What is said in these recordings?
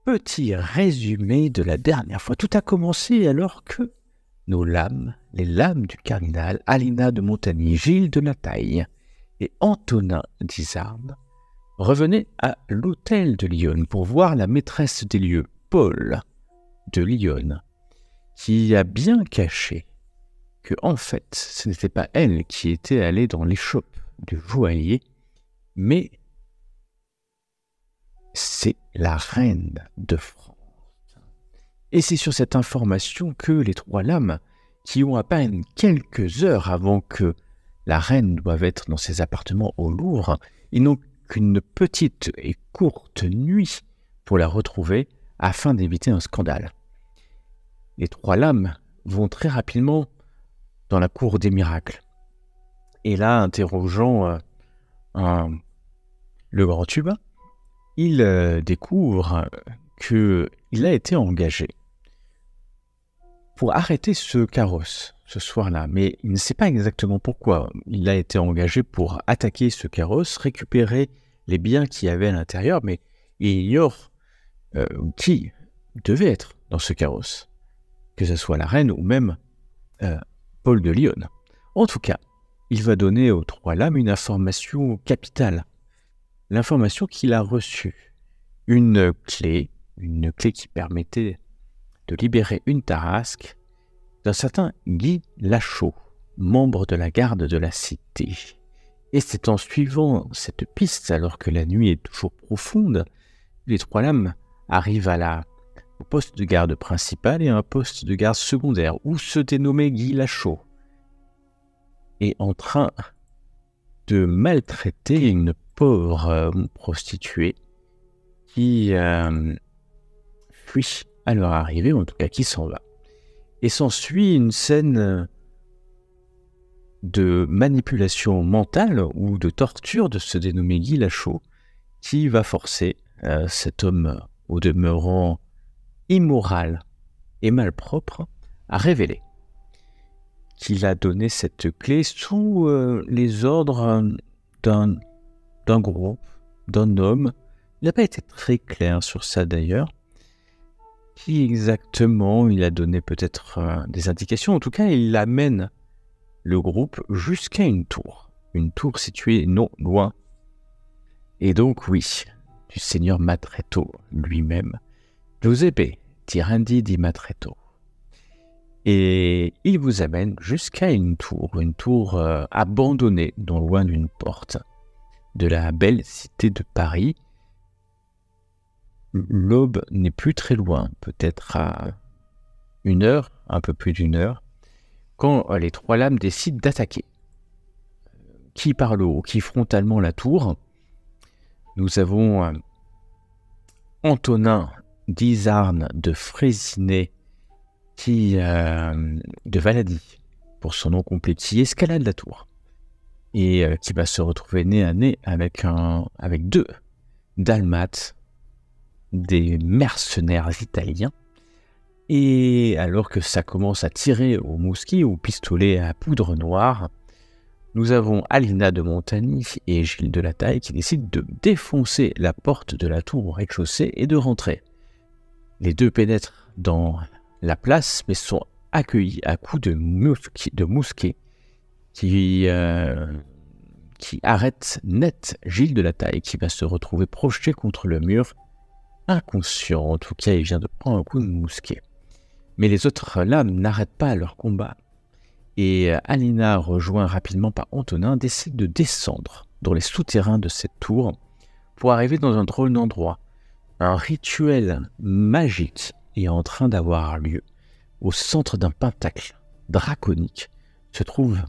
petit résumé de la dernière fois. Tout a commencé alors que nos lames, les lames du cardinal, Alina de Montagny, Gilles de La Taille et Antonin d'Izarde, revenaient à l'hôtel de Lyon pour voir la maîtresse des lieux, Paul de Lyon, qui a bien caché que, en fait, ce n'était pas elle qui était allée dans l'échoppe du joaillier, mais c'est la reine de France. Et c'est sur cette information que les trois lames, qui ont à peine quelques heures avant que la reine doive être dans ses appartements au Louvre, ils n'ont qu'une petite et courte nuit pour la retrouver afin d'éviter un scandale. Les trois lames vont très rapidement dans la cour des miracles. Et là, interrogeant le grand tuba, il découvre qu'il a été engagé pour arrêter ce carrosse ce soir-là, mais il ne sait pas exactement pourquoi. Il a été engagé pour attaquer ce carrosse, récupérer les biens qu'il y avait à l'intérieur, mais il ignore qui devait être dans ce carrosse, que ce soit la reine ou même Paul de Lyon. En tout cas, il va donner aux trois lames une information capitale, l'information qu'il a reçue, une clé qui permettait de libérer une tarasque d'un certain Guy Lachaud, membre de la garde de la cité. Et c'est en suivant cette piste, alors que la nuit est toujours profonde, les trois lames arrivent au poste de garde principal et à un poste de garde secondaire, où se dénommait Guy Lachaud est en train de maltraiter une pauvre prostituée qui fuit à leur arrivée, ou en tout cas qui s'en va. Et s'ensuit une scène de manipulation mentale ou de torture de ce dénommé Guy Lachaud, qui va forcer cet homme au demeurant immoral et malpropre à révéler qu'il a donné cette clé sous les ordres d'un groupe, d'un homme. Il n'a pas été très clair sur ça d'ailleurs. Qui exactement, il a donné peut-être des indications. En tout cas, il amène le groupe jusqu'à une tour située non loin. Et donc oui, du seigneur Matretto lui-même, Giuseppe Tirandi di Matretto. Et il vous amène jusqu'à une tour abandonnée, non loin d'une porte de la belle cité de Paris. L'aube n'est plus très loin, peut-être à un peu plus d'une heure, quand les trois lames décident d'attaquer. Qui par le haut, qui frontalement la tour. Nous avons Antonin d'Izarde de Fraissinet, de Valadi, pour son nom complet, qui escalade la tour et qui va se retrouver nez à nez avec deux dalmates, des mercenaires italiens. Et alors que ça commence à tirer au mousquet, au pistolet à poudre noire, nous avons Alina de Montagny et Gilles de La Taille qui décident de défoncer la porte de la tour au rez-de-chaussée et de rentrer. Les deux pénètrent dans la place, mais sont accueillis à coups de mousquet qui arrête net Gilles de La Taille, qui va se retrouver projeté contre le mur, inconscient. En tout cas, il vient de prendre un coup de mousquet. Mais les autres lames n'arrêtent pas leur combat. Et Alina, rejoint rapidement par Antonin, décide de descendre dans les souterrains de cette tour pour arriver dans un drôle d'endroit. Un rituel magique est en train d'avoir lieu. Au centre d'un pentacle draconique se trouve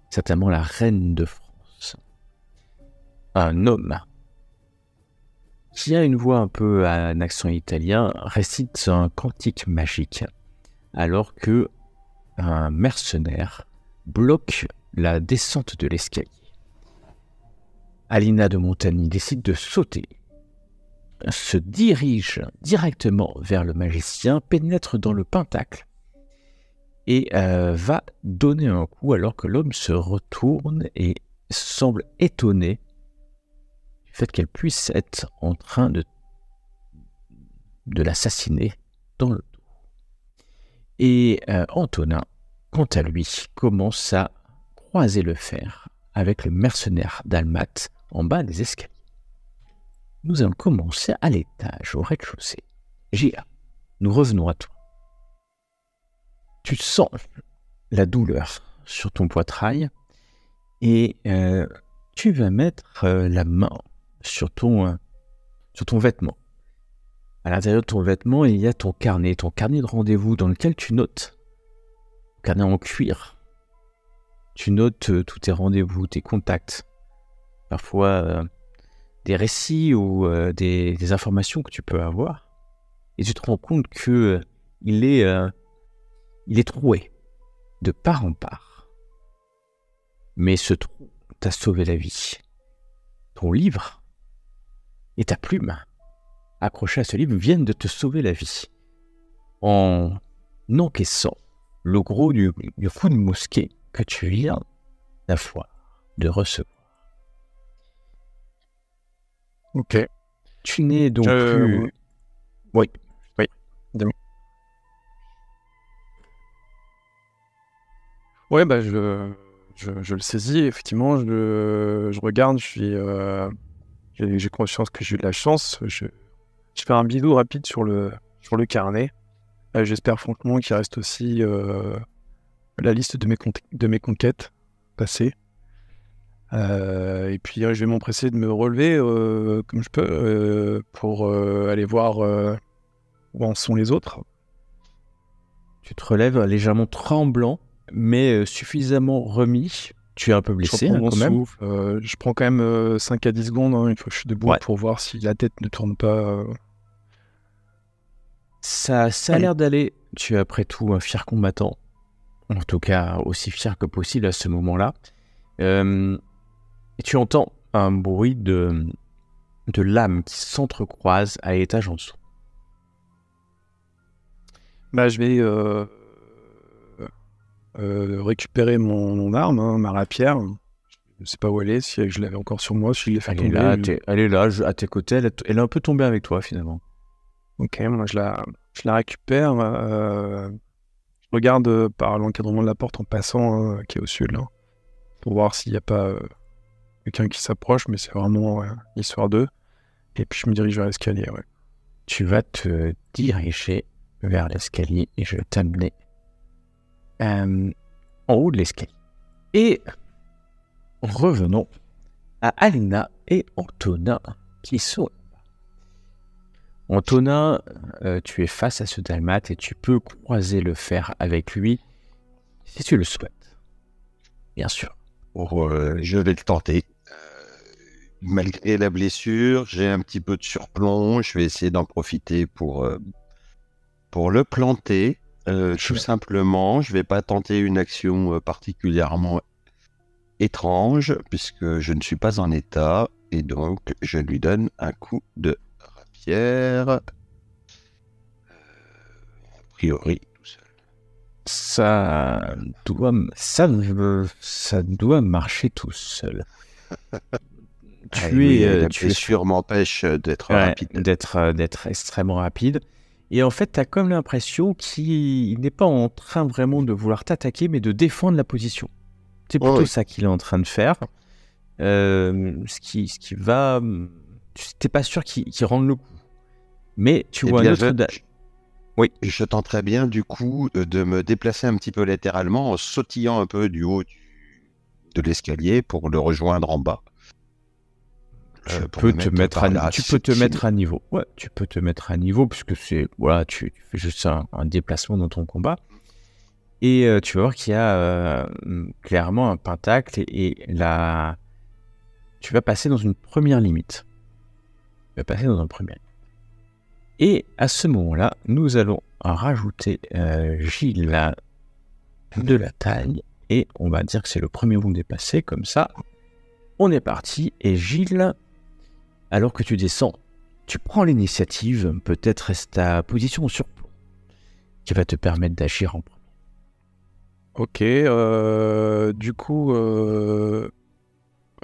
certainement la reine de France. Un homme qui a une voix un peu à un accent italien récite un cantique magique alors que un mercenaire bloque la descente de l'escalier. Alina de Montagny décide de sauter, se dirige directement vers le magicien, pénètre dans le pentacle et va donner un coup alors que l'homme se retourne et semble étonné du fait qu'elle puisse être en train de de l'assassiner dans le dos. Et Antonin, quant à lui, commence à croiser le fer avec le mercenaire dalmate en bas des escaliers. Nous allons commencer à l'étage, au rez-de-chaussée. J.A., nous revenons à toi. Tu sens la douleur sur ton poitrail et tu vas mettre la main sur ton vêtement. À l'intérieur de ton vêtement, il y a ton carnet de rendez-vous dans lequel tu notes. Carnet en cuir. Tu notes tous tes rendez-vous, tes contacts. Parfois des récits ou des informations que tu peux avoir. Et tu te rends compte que il est troué de part en part. Mais ce trou t'a sauvé la vie. Ton livre et ta plume accrochés à ce livre viennent de te sauver la vie. En encaissant le gros du coup de mousquet que tu viens d'avoir, de recevoir. Ok. Tu n'es donc plus... Oui. Dis-moi. Ouais, bah je le saisis, effectivement, je regarde, j'ai conscience que j'ai eu de la chance, je fais un bisou rapide sur le carnet. J'espère franchement qu'il reste aussi la liste de mes conquêtes passées. Et puis je vais m'empresser de me relever comme je peux pour aller voir où en sont les autres. Tu te relèves légèrement tremblant, mais suffisamment remis. Tu es un peu blessé je reprends mon quand même. souffle, je prends quand même 5 à 10 secondes une fois que je suis debout pour voir si la tête ne tourne pas. Ça a l'air d'aller. Tu es après tout un fier combattant. En tout cas, aussi fier que possible à ce moment-là. Et tu entends un bruit de lames qui s'entrecroisent à l'étage en dessous. Bah, je vais récupérer mon arme, ma rapière. Je ne sais pas où elle est, si je l'avais encore sur moi, si je l'ai fait tomber. Elle est là, à tes côtés. Elle est un peu tombée avec toi, finalement. Ok, moi je la récupère. Je regarde par l'encadrement de la porte en passant, qui est au sud, là, pour voir s'il n'y a pas quelqu'un qui s'approche, mais c'est vraiment histoire d'eux. Et puis je me dirige vers l'escalier, ouais. Tu vas te diriger vers l'escalier et je vais t'amener en haut de l'escalier. Et revenons à Alina et Antonin qui sont là-bas. Antonin, tu es face à ce dalmate et tu peux croiser le fer avec lui si tu le souhaites. Bien sûr. Je vais le tenter. Malgré la blessure, j'ai un petit peu de surplomb. Je vais essayer d'en profiter pour le planter. Tout simplement, je ne vais pas tenter une action particulièrement étrange puisque je ne suis pas en état et donc je lui donne un coup de rapière. A priori, tout seul. Ça doit marcher tout seul. La blessure m'empêche d'être rapide. D'être extrêmement rapide. Et en fait, tu as comme l'impression qu'il n'est pas en train vraiment de vouloir t'attaquer, mais de défendre la position. C'est plutôt ça qu'il est en train de faire. Ce qui va... Tu n'es pas sûr qu'il rende le coup. Mais tu vois un autre... Oui, je tenterais bien du coup de me déplacer un petit peu latéralement en sautillant un peu du haut de l'escalier pour le rejoindre en bas. Tu peux te mettre à niveau. Ouais, tu peux te mettre à niveau puisque c'est tu fais juste un déplacement dans ton combat. Et tu vas voir qu'il y a clairement un pentacle et là, tu vas passer dans une première limite. Et à ce moment-là, nous allons rajouter Gilles de la taille et on va dire que c'est le premier round dépassé, comme ça. On est parti et Gilles, alors que tu descends, tu prends l'initiative, peut-être reste ta position au surplomb, qui va te permettre d'agir en premier. Ok, du coup,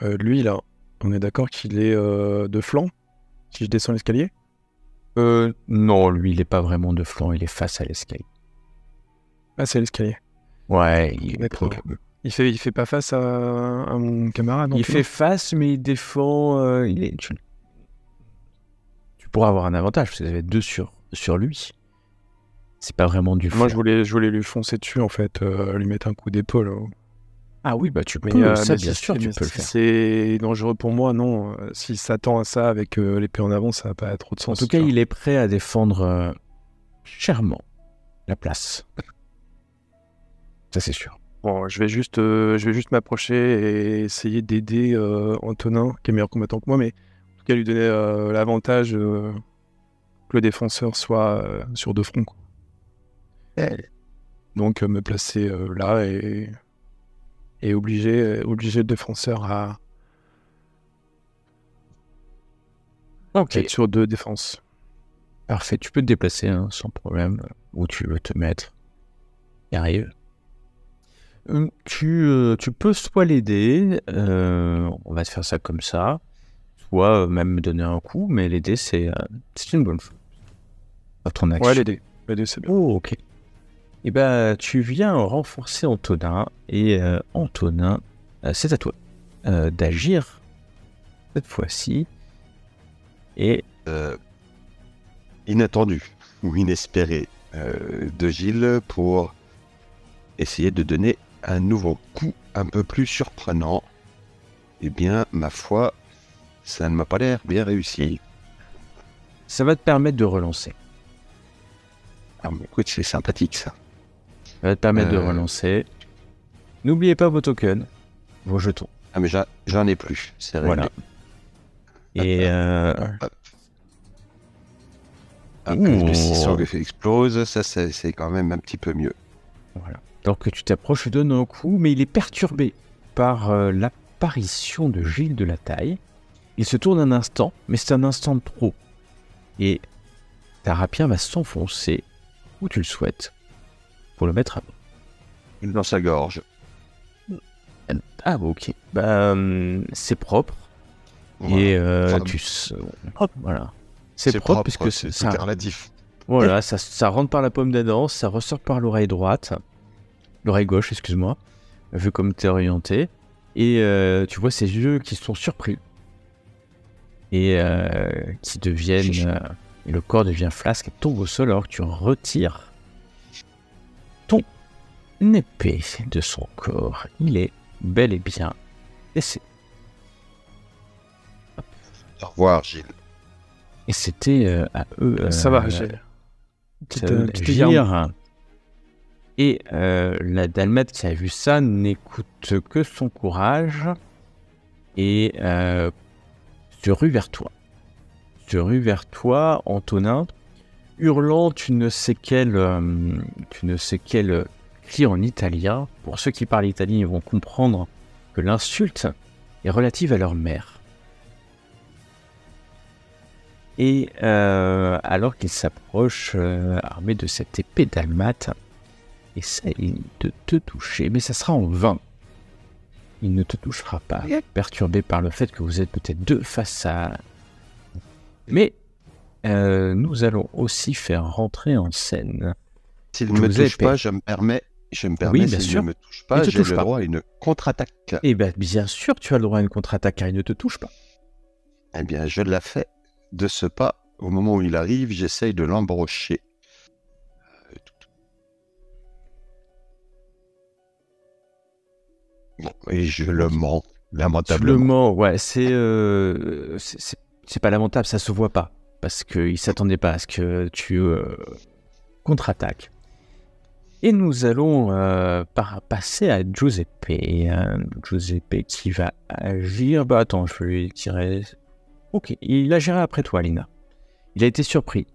lui là, on est d'accord qu'il est de flanc, si je descends l'escalier ? Non, lui, il est pas vraiment de flanc, il est face à l'escalier. Ah, c'est l'escalier. Ouais, il est D'accord. Il fait pas face à mon camarade non Il plus, fait face, mais il défend. Tu pourras avoir un avantage, parce que vous avez 2 sur lui. C'est pas vraiment du flanc. Moi, je voulais lui foncer dessus, en fait, lui mettre un coup d'épaule. Ah oui, bah tu Mais, peux, ça mais bien si- sûr, tu mais peux le si faire. c'est dangereux pour moi, non. S'il s'attend à ça avec l'épée en avant, ça n'a pas trop de En sens. tout cas, tu vois. il est prêt à défendre chèrement la place. Ça, c'est sûr. Bon, je vais juste m'approcher et essayer d'aider Antonin, qui est meilleur combattant que moi, mais en tout cas lui donner l'avantage que le défenseur soit sur 2 fronts, quoi. Donc me placer là et obliger le défenseur à Ok, être sur 2 défenses. parfait. Tu peux te déplacer hein, sans problème où tu veux te mettre. Il arrive. Tu peux soit l'aider, on va te faire ça comme ça, soit même me donner un coup, mais l'aider, c'est une bonne chose. À ton action. Ouais, l'aider c'est bien. Oh, ok. Et ben, tu viens renforcer Antonin, et Antonin, c'est à toi d'agir cette fois-ci. Et Inattendu ou inespéré de Gilles pour essayer de donner un nouveau coup un peu plus surprenant. Eh bien, ma foi, ça ne m'a pas l'air bien réussi. ça va te permettre de relancer. Ah, mais écoute, c'est sympathique ça. Ça va te permettre de relancer. N'oubliez pas vos tokens, vos jetons. Ah, mais j'en ai plus, c'est réglé. Voilà. Et Le 600 explose, ça c'est quand même un petit peu mieux. voilà. Alors que tu t'approches, tu donnes un coup, mais il est perturbé par l'apparition de Gilles de la Taille. Il se tourne un instant, mais c'est un instant de trop. Et ta rapière va s'enfoncer où tu le souhaites pour le mettre à mort. Dans sa gorge. Ah, ok. Bah, c'est propre. Voilà. Et Enfin, voilà. C'est propre puisque c'est ça, superlatif. voilà, ça rentre par la paume d'Adam, ça ressort par l'oreille droite, l'oreille gauche, excuse-moi, vu comme t'es orienté. Et tu vois ses yeux qui sont surpris et qui deviennent, et le corps devient flasque et tombe au sol alors que tu retires ton épée de son corps. Il est bel et bien décédé. Au revoir, Gilles. Et c'était à eux. Ça va, j'ai petite garde. Gire. Et la Dalmate qui a vu ça n'écoute que son courage et se rue vers toi. Se rue vers toi, Antonin, hurlant tu ne sais quel cri en italien. Pour ceux qui parlent italien, ils vont comprendre que l'insulte est relative à leur mère. Et alors qu'il s'approche armé de cette épée dalmate, essaye de te toucher, mais ça sera en vain. Il ne te touchera pas, perturbé par le fait que vous êtes peut-être deux face à... Mais nous allons aussi faire rentrer en scène. S'il ne me touche pas, je me permets, Oui, bien s'il sûr. ne me touche pas, Il te j'ai touche le pas. droit à une contre-attaque. Eh bien sûr, tu as le droit à une contre-attaque car il ne te touche pas. Eh bien, je la fais de ce pas. Au moment où il arrive, j'essaye de l'embrocher. Bon, et je le mens, Tu le lamentablement. mens, ouais, c'est pas lamentable, ça se voit pas. Parce qu'il s'attendait pas à ce que tu contre-attaques. Et nous allons passer à Giuseppe. Giuseppe qui va agir. Bah attends, je vais lui tirer. Ok, il agira après toi, Lina. Il a été surpris.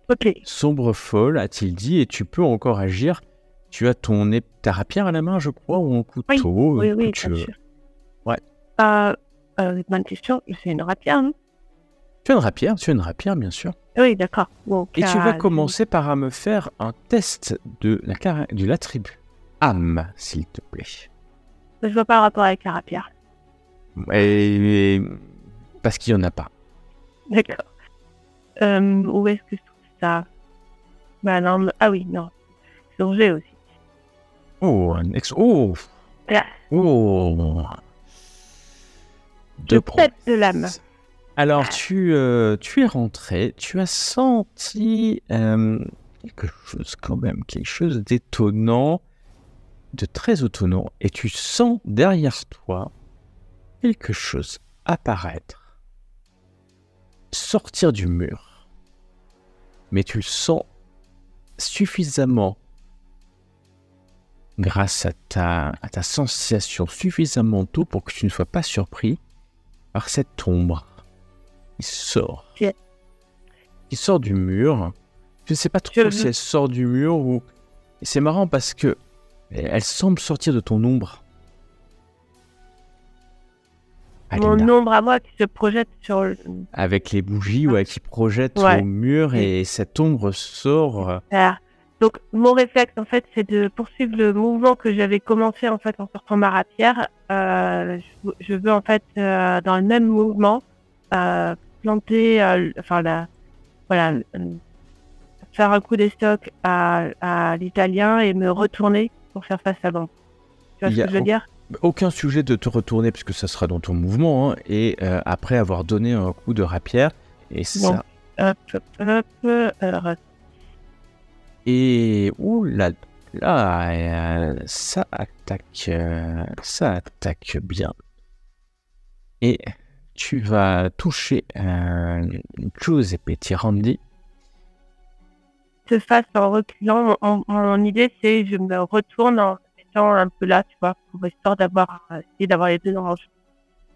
Ok. Sombre folle, a-t-il dit, et tu peux encore agir. Tu as ta rapière à la main, je crois, ou un couteau. Oui, que bien tu veux. sûr. Ouais. Bonne question, c'est une rapière, non? Tu as une rapière, bien sûr. Oui, d'accord. Bon, Et tu vas commencer par me faire un test de l'attribut âme, s'il te plaît. Je vois pas le rapport avec la rapière. Et parce qu'il n'y en a pas. D'accord. Où est-ce que je trouve ça? Bah non, ah oui, non. Sur G aussi. Oh, un ex... Oh, Là, oh. je Deux pète de l'âme. Alors, tu es rentré, tu as senti quelque chose quand même, quelque chose d'étonnant, de très étonnant, et tu sens derrière toi quelque chose apparaître, sortir du mur. Mais tu le sens suffisamment, grâce à ta sensation, suffisamment tôt pour que tu ne sois pas surpris par cette ombre. Il sort. Ok. Il sort du mur. Je ne sais pas trop si elle sort du mur ou... Et c'est marrant parce que elle semble sortir de ton ombre. Mon Alina. ombre à moi qui se projette sur le... Avec les bougies qui projettent Ouais. au mur et cette ombre sort. Voilà. Donc, mon réflexe, en fait, c'est de poursuivre le mouvement que j'avais commencé, en fait, en sortant ma rapière. Je veux, en fait, dans le même mouvement, planter, faire un coup d'estoc à l'italien et me retourner pour faire face à l'ombre. Tu vois Il y ce a que je veux dire? Aucun sujet de te retourner puisque ça sera dans ton mouvement hein, et après avoir donné un coup de rapière et Bon. ça. Et ça attaque bien. Et tu vas toucher Giuseppe Tirandi. Se fasse en reculant. Mon idée, c'est je me retourne en étant un peu là, tu vois, pour histoire d'avoir les deux dans le jeu.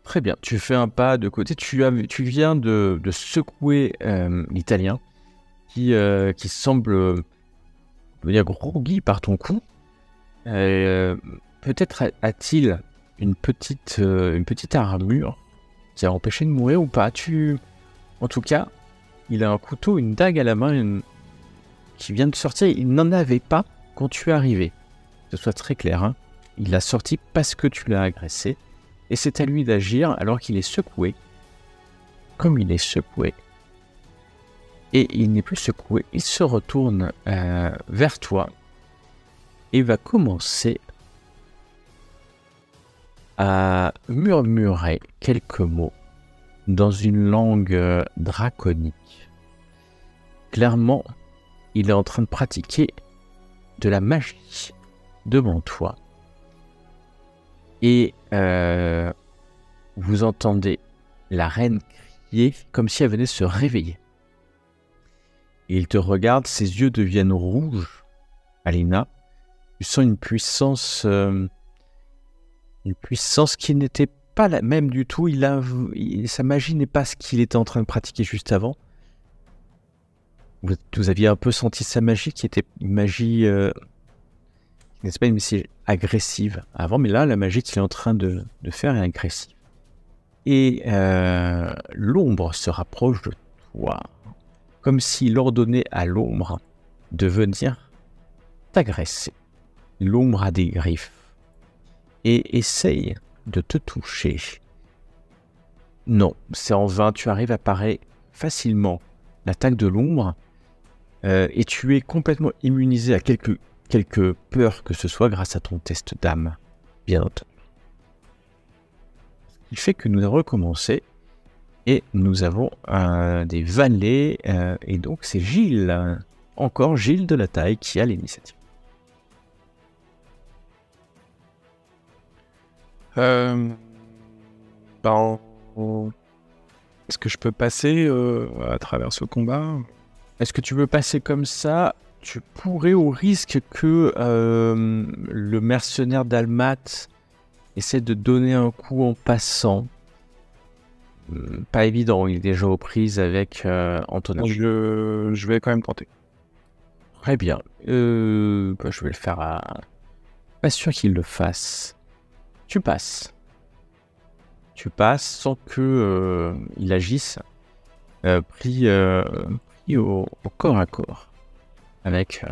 Très bien, tu fais un pas de côté. Tu viens de secouer l'Italien qui semble devenir groggy par ton coup. Peut-être a-t-il une petite armure qui a empêché de mourir ou pas. En tout cas, il a un couteau, une dague à la main qui vient de sortir. Il n'en avait pas quand tu es arrivé. Que ce soit très clair. Hein. Il l'a sorti parce que tu l'as agressé. Et c'est à lui d'agir alors qu'il est secoué. Comme il est secoué. Et il n'est plus secoué. Il se retourne vers toi. Et va commencer à murmurer quelques mots dans une langue draconique. Clairement, il est en train de pratiquer de la magie devant toi. Et vous entendez la reine crier comme si elle venait se réveiller. Et il te regarde, ses yeux deviennent rouges. Alina, tu sens une puissance qui n'était pas la même du tout. Sa magie n'est pas ce qu'il était en train de pratiquer juste avant. Vous aviez un peu senti sa magie qui était une magie, n'est-ce pas une magie agressive avant, mais là, la magie qu'il est en train de faire est agressive. Et l'ombre se rapproche de toi, comme s'il ordonnait à l'ombre de venir t'agresser. L'ombre a des griffes et essaye de te toucher. Non, c'est en vain, tu arrives à parer facilement l'attaque de l'ombre et tu es complètement immunisé à quelque peur que ce soit grâce à ton test d'âme, bien entendu. Ce qui fait que nous avons recommencé et nous avons des valets et donc c'est Gilles, encore Gilles de la Taille qui a l'initiative. Est-ce que je peux passer à travers ce combat? Est-ce que tu veux passer comme ça? Tu pourrais, au risque que le mercenaire d'Almat essaie de donner un coup en passant. Pas évident, il est déjà aux prises avec Antonin. Je vais quand même tenter. Très bien. Je vais le faire à... Pas sûr qu'il le fasse. Tu passes. Tu passes sans que il agisse. Pris au corps à corps. Avec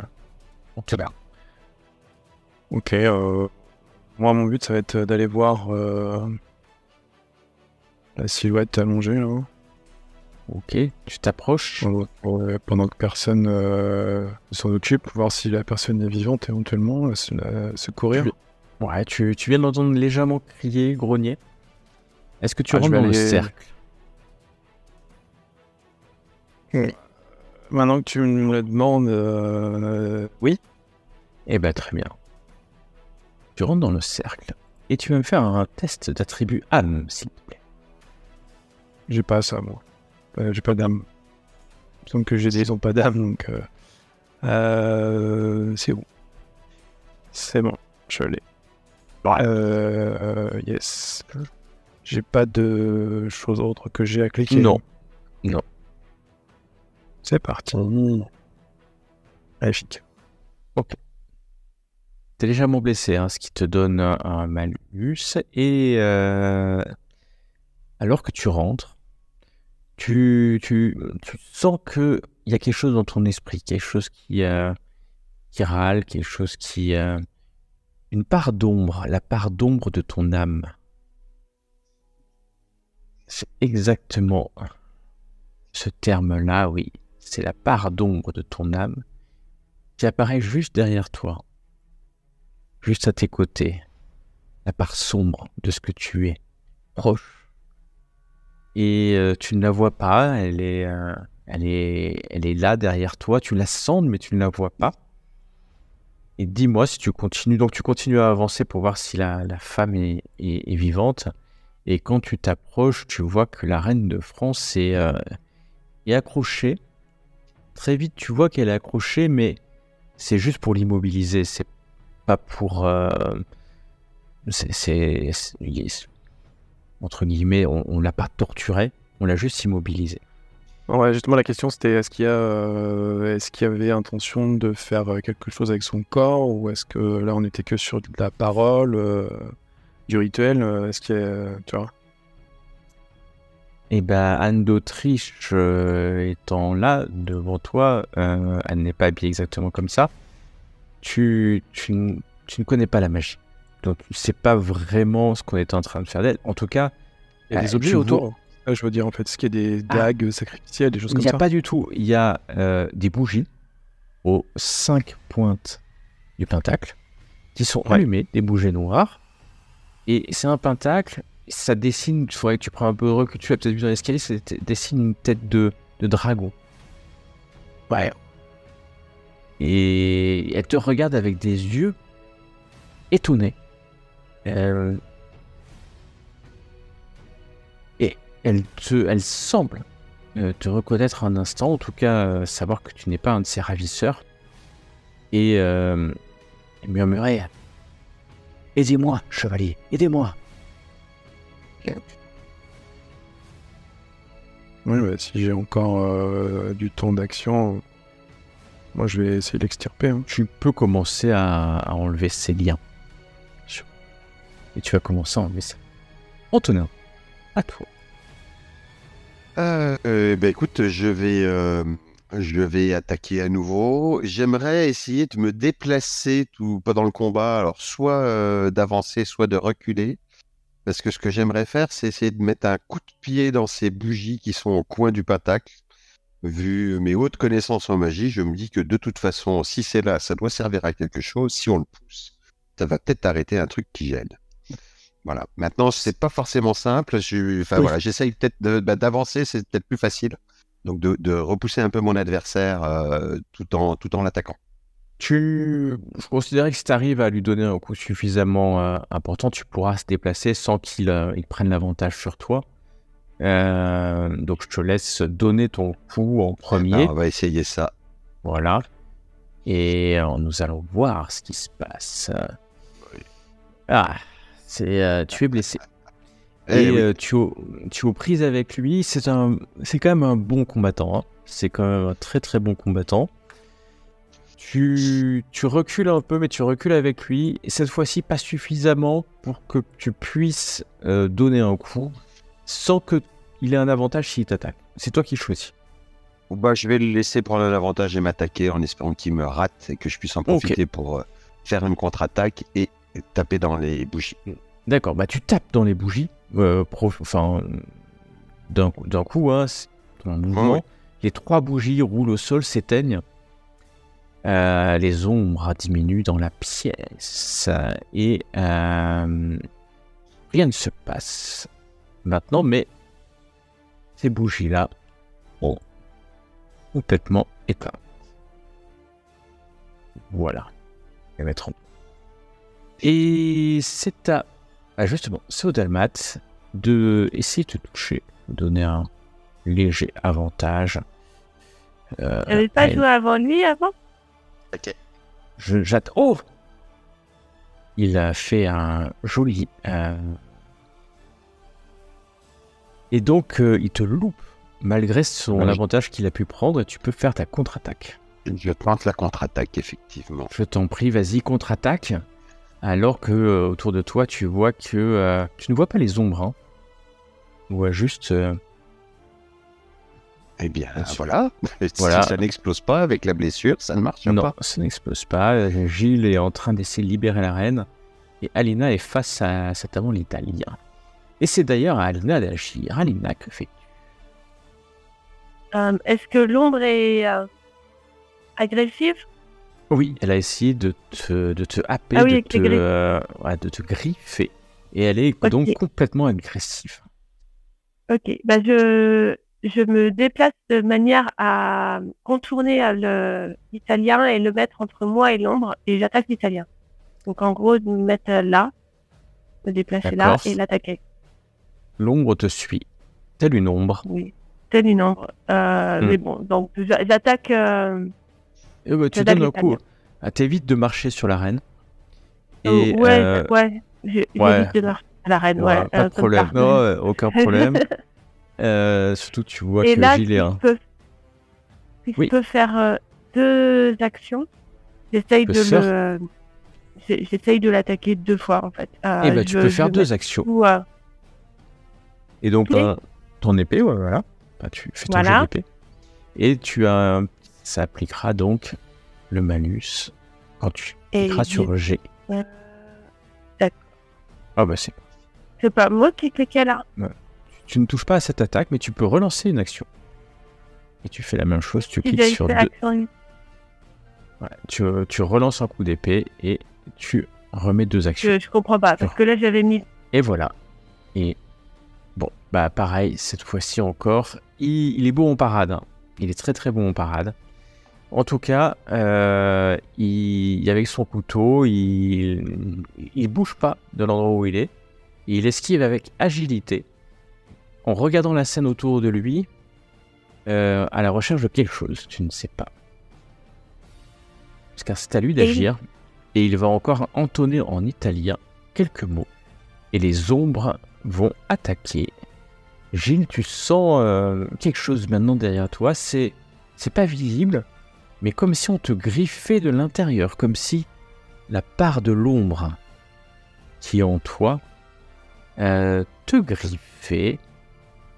Antonin. Ok. Moi, mon but, ça va être d'aller voir la silhouette allongée, là. Ok, tu t'approches. Pendant que personne ne s'en occupe, voir si la personne est vivante, éventuellement, se secourir. Ouais, tu viens d'entendre légèrement crier, grogner. Est-ce que tu Ah, je rentres vais dans le aller- cercle? Maintenant que tu me le demandes, oui. Eh ben très bien. Tu rentres dans le cercle et tu vas me faire un test d'attribut âme, s'il te plaît. J'ai pas ça, moi. J'ai pas d'âme. Il me semble que j'ai ils ont pas d'âme, donc c'est bon. C'est bon, je l'ai. Yes. J'ai pas de choses autres que j'ai à cliquer. Non. Non. C'est parti. Magnifique. T'es légèrement blessé, hein, ce qui te donne un malus. Et alors que tu rentres, tu sens qu'il y a quelque chose dans ton esprit, quelque chose qui râle, quelque chose qui... une part d'ombre, la part d'ombre de ton âme. C'est exactement ce terme-là, oui. C'est la part d'ombre de ton âme qui apparaît juste derrière toi, juste à tes côtés. La part sombre de ce que tu es, proche. Et tu ne la vois pas, elle est là derrière toi. Tu la sens, mais tu ne la vois pas. Et dis-moi si tu continues. Donc tu continues à avancer pour voir si la femme est vivante. Et quand tu t'approches, tu vois que la reine de France est accrochée. Très vite, tu vois qu'elle est accrochée, mais c'est juste pour l'immobiliser. C'est pas pour... entre guillemets, on l'a pas torturée, on l'a juste immobilisée. Ouais, justement, la question c'était est-ce qu'il y avait intention de faire quelque chose avec son corps, ou est-ce que là on était que sur de la parole, du rituel, est-ce qu'il y a, tu vois? Et ben Anne d'Autriche étant là devant toi, elle n'est pas habillée exactement comme ça. Tu ne connais pas la magie, donc tu ne sais pas vraiment ce qu'on était en train de faire d'elle. En tout cas, Il y a des objets autour. Je veux dire, en fait, est-ce qu'il y a des dagues sacrificielles, des choses il comme n'y a ça? pas du tout. Il y a des bougies aux 5 pointes du pentacle qui sont allumées, des bougies noires. Et c'est un pentacle, ça dessine, il faudrait que tu prennes un peu de recul, tu l'as peut-être vu dans l'escalier, ça dessine une tête de dragon. Ouais. Et elle te regarde avec des yeux étonnés. Et elle semble te reconnaître un instant, en tout cas savoir que tu n'es pas un de ses ravisseurs. Et elle murmurait: aidez-moi, chevalier, aidez-moi. Oui, bah, si j'ai encore du temps d'action, moi je vais essayer de l'extirper. Hein. Tu peux commencer à enlever ses liens. Et tu vas commencer à enlever ça. Antonin, à toi. Écoute, je vais attaquer à nouveau. J'aimerais essayer de me déplacer tout pendant le combat, alors soit d'avancer, soit de reculer. Parce que ce que j'aimerais faire, c'est essayer de mettre un coup de pied dans ces bougies qui sont au coin du pentacle. Vu mes hautes connaissances en magie, je me dis que de toute façon, si c'est là, ça doit servir à quelque chose. Si on le pousse, ça va peut-être arrêter un truc qui gêne. Voilà. Maintenant, c'est pas forcément simple. Voilà, j'essaye peut-être d'avancer, c'est peut-être plus facile. Donc de repousser un peu mon adversaire tout en l'attaquant. Je considérais que si tu arrives à lui donner un coup suffisamment important, tu pourras se déplacer sans qu'il prenne l'avantage sur toi. Donc je te laisse donner ton coup en premier. Alors, on va essayer ça. Voilà. Et nous allons voir ce qui se passe. Tu es blessé. Et tu es aux prises avec lui. C'est quand même un bon combattant. Hein. C'est quand même un très très bon combattant. Tu recules un peu, mais tu recules avec lui. Et cette fois-ci, pas suffisamment pour que tu puisses donner un coup sans qu'il ait un avantage s'il t'attaque. C'est toi qui choisis. Je vais le laisser prendre un avantage et m'attaquer en espérant qu'il me rate et que je puisse en profiter pour faire une contre-attaque et taper dans les bougies. D'accord, tu tapes dans les bougies, d'un coup, hein, ton mouvement. Oui. Les 3 bougies roulent au sol, s'éteignent. Les ombres diminuent dans la pièce et rien ne se passe maintenant, mais ces bougies-là ont complètement éteint. Voilà. Je vais mettre en... Et c'est justement, c'est au Dalmat de essayer de te toucher, de donner un léger avantage. J'avais pas joué avant lui avant? Ok. J'attends. Oh! Il a fait un joli. Et donc, il te loupe, malgré son Oui. avantage qu'il a pu prendre, et tu peux faire ta contre-attaque. Je tente la contre-attaque, effectivement. Je t'en prie, vas-y, contre-attaque. Alors que autour de toi, tu vois que tu ne vois pas les ombres. Hein. Tu vois juste. Eh bien, Bien sûr. voilà. Voilà. Si ça n'explose pas avec la blessure, ça ne marche Non, pas. ça n'explose pas. Gilles est en train d'essayer de libérer la reine. Et Alina est face à cet amant italien. Et c'est d'ailleurs à Alina d'agir. Alina, que fais-tu? Est-ce que l'ombre est agressive? Oui, elle a essayé de te happer, Ah oui, de, avec les griffes. de te griffer. Et elle est Ok. donc complètement agressive. Ok, bah je me déplace de manière à contourner l'italien et le mettre entre moi et l'ombre et j'attaque l'italien. Donc en gros, de me mettre là, me déplacer là D'accord. et l'attaquer. L'ombre te suit, telle une ombre. Oui, telle une ombre. Mais bon, donc j'attaque. Et bah, tu J'attaque donnes un coup. l'italien. T'évites de marcher sur l'arène. Et Ouais, ouais, j'évite de marcher à la reine, ouais. pas de comme problème. ça. Non, aucun problème. Surtout, tu vois Et que là, Gilles est un. si Oui. je peux faire 2 actions, j'essaye peux de faire- j'essaye de l'attaquer 2 fois en fait. Eh ben, tu peux faire 2 actions. Et donc, Clé. ton épée, ouais, voilà. Bah, tu fais ton jeu Voilà. d'épée. Et ça appliquera donc le malus quand tu Et cliqueras sur G. D'accord. Ah bah C'est pas moi qui cliquais là. tu ne touches pas à cette attaque, mais tu peux relancer une action. Et tu fais la même chose, tu Si cliques j'avais sur fait 2. action. Voilà, tu relances un coup d'épée et tu remets 2 actions. Je comprends pas parce que là j'avais mis. Et voilà. Et bon, bah pareil, cette fois-ci encore, il est bon en parade. Hein. Il est très très bon en parade. En tout cas, avec son couteau, il bouge pas de l'endroit où il est. Et il esquive avec agilité, en regardant la scène autour de lui, à la recherche de quelque chose, tu ne sais pas. Parce que c'est à lui d'agir, et il va encore entonner en italien quelques mots. Et les ombres vont attaquer. Gilles, tu sens quelque chose maintenant derrière toi, c'est pas visible, mais comme si on te griffait de l'intérieur, comme si la part de l'ombre qui est en toi te griffait.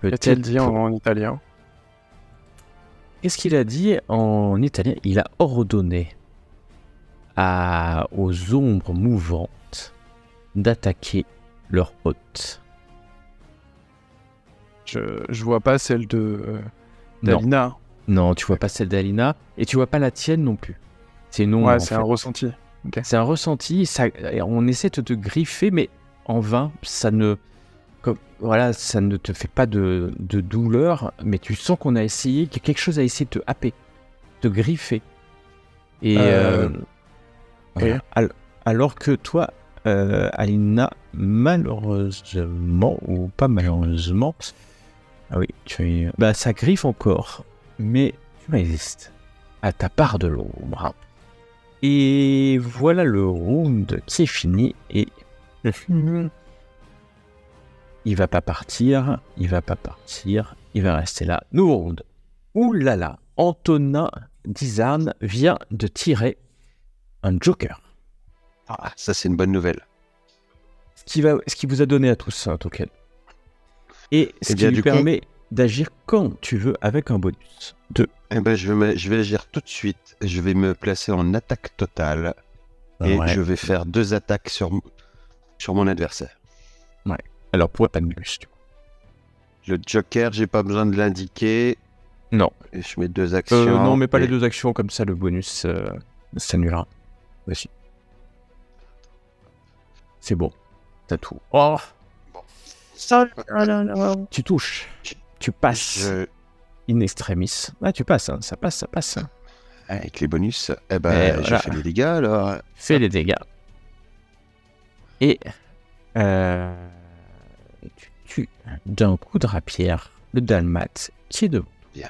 Qu'a-t-il dit en italien? Qu'est-ce qu'il a dit en italien? Il a ordonné aux ombres mouvantes d'attaquer leur hôte. Je vois pas celle d'Alina. Non, tu vois pas celle d'Alina et tu vois pas la tienne non plus. C'est une ombre. Ouais, en c'est fait. un ressenti. Okay. C'est un ressenti. On essaie de te griffer, mais en vain. Ça ne te fait pas de douleur, mais tu sens qu'on a essayé, que quelque chose a essayé de te happer, de te griffer. Et voilà. Alors que toi, Alina, malheureusement ou pas malheureusement, ça griffe encore, mais tu résistes à ta part de l'ombre. Et voilà le round qui est fini et il va pas partir, il va rester là. Nouveau round. Ouh là là, Antonin Dizarn vient de tirer un joker. Ah, ça c'est une bonne nouvelle. Ce qui vous a donné à tous un token. Et ce qui lui permet d'agir quand tu veux avec un bonus. 2. Eh ben, je vais agir tout de suite. Je vais me placer en attaque totale. Et je vais faire 2 attaques sur mon adversaire. Ouais. Alors, pour pas de bonus, du coup. Le joker, j'ai pas besoin de l'indiquer. Non. Et je mets 2 actions. Non, mais pas et- les 2 actions, comme ça le bonus s'annulera. Vas-y. C'est bon. T'as tout. Oh, Oh là là. tu touches. Tu passes. Je- In extremis. Ah, tu passes, hein. Ça passe. Avec les bonus, Et je voilà. fais des dégâts alors. Fais les dégâts. Et tu tues d'un coup de rapière le dalmate qui est devant. Bien.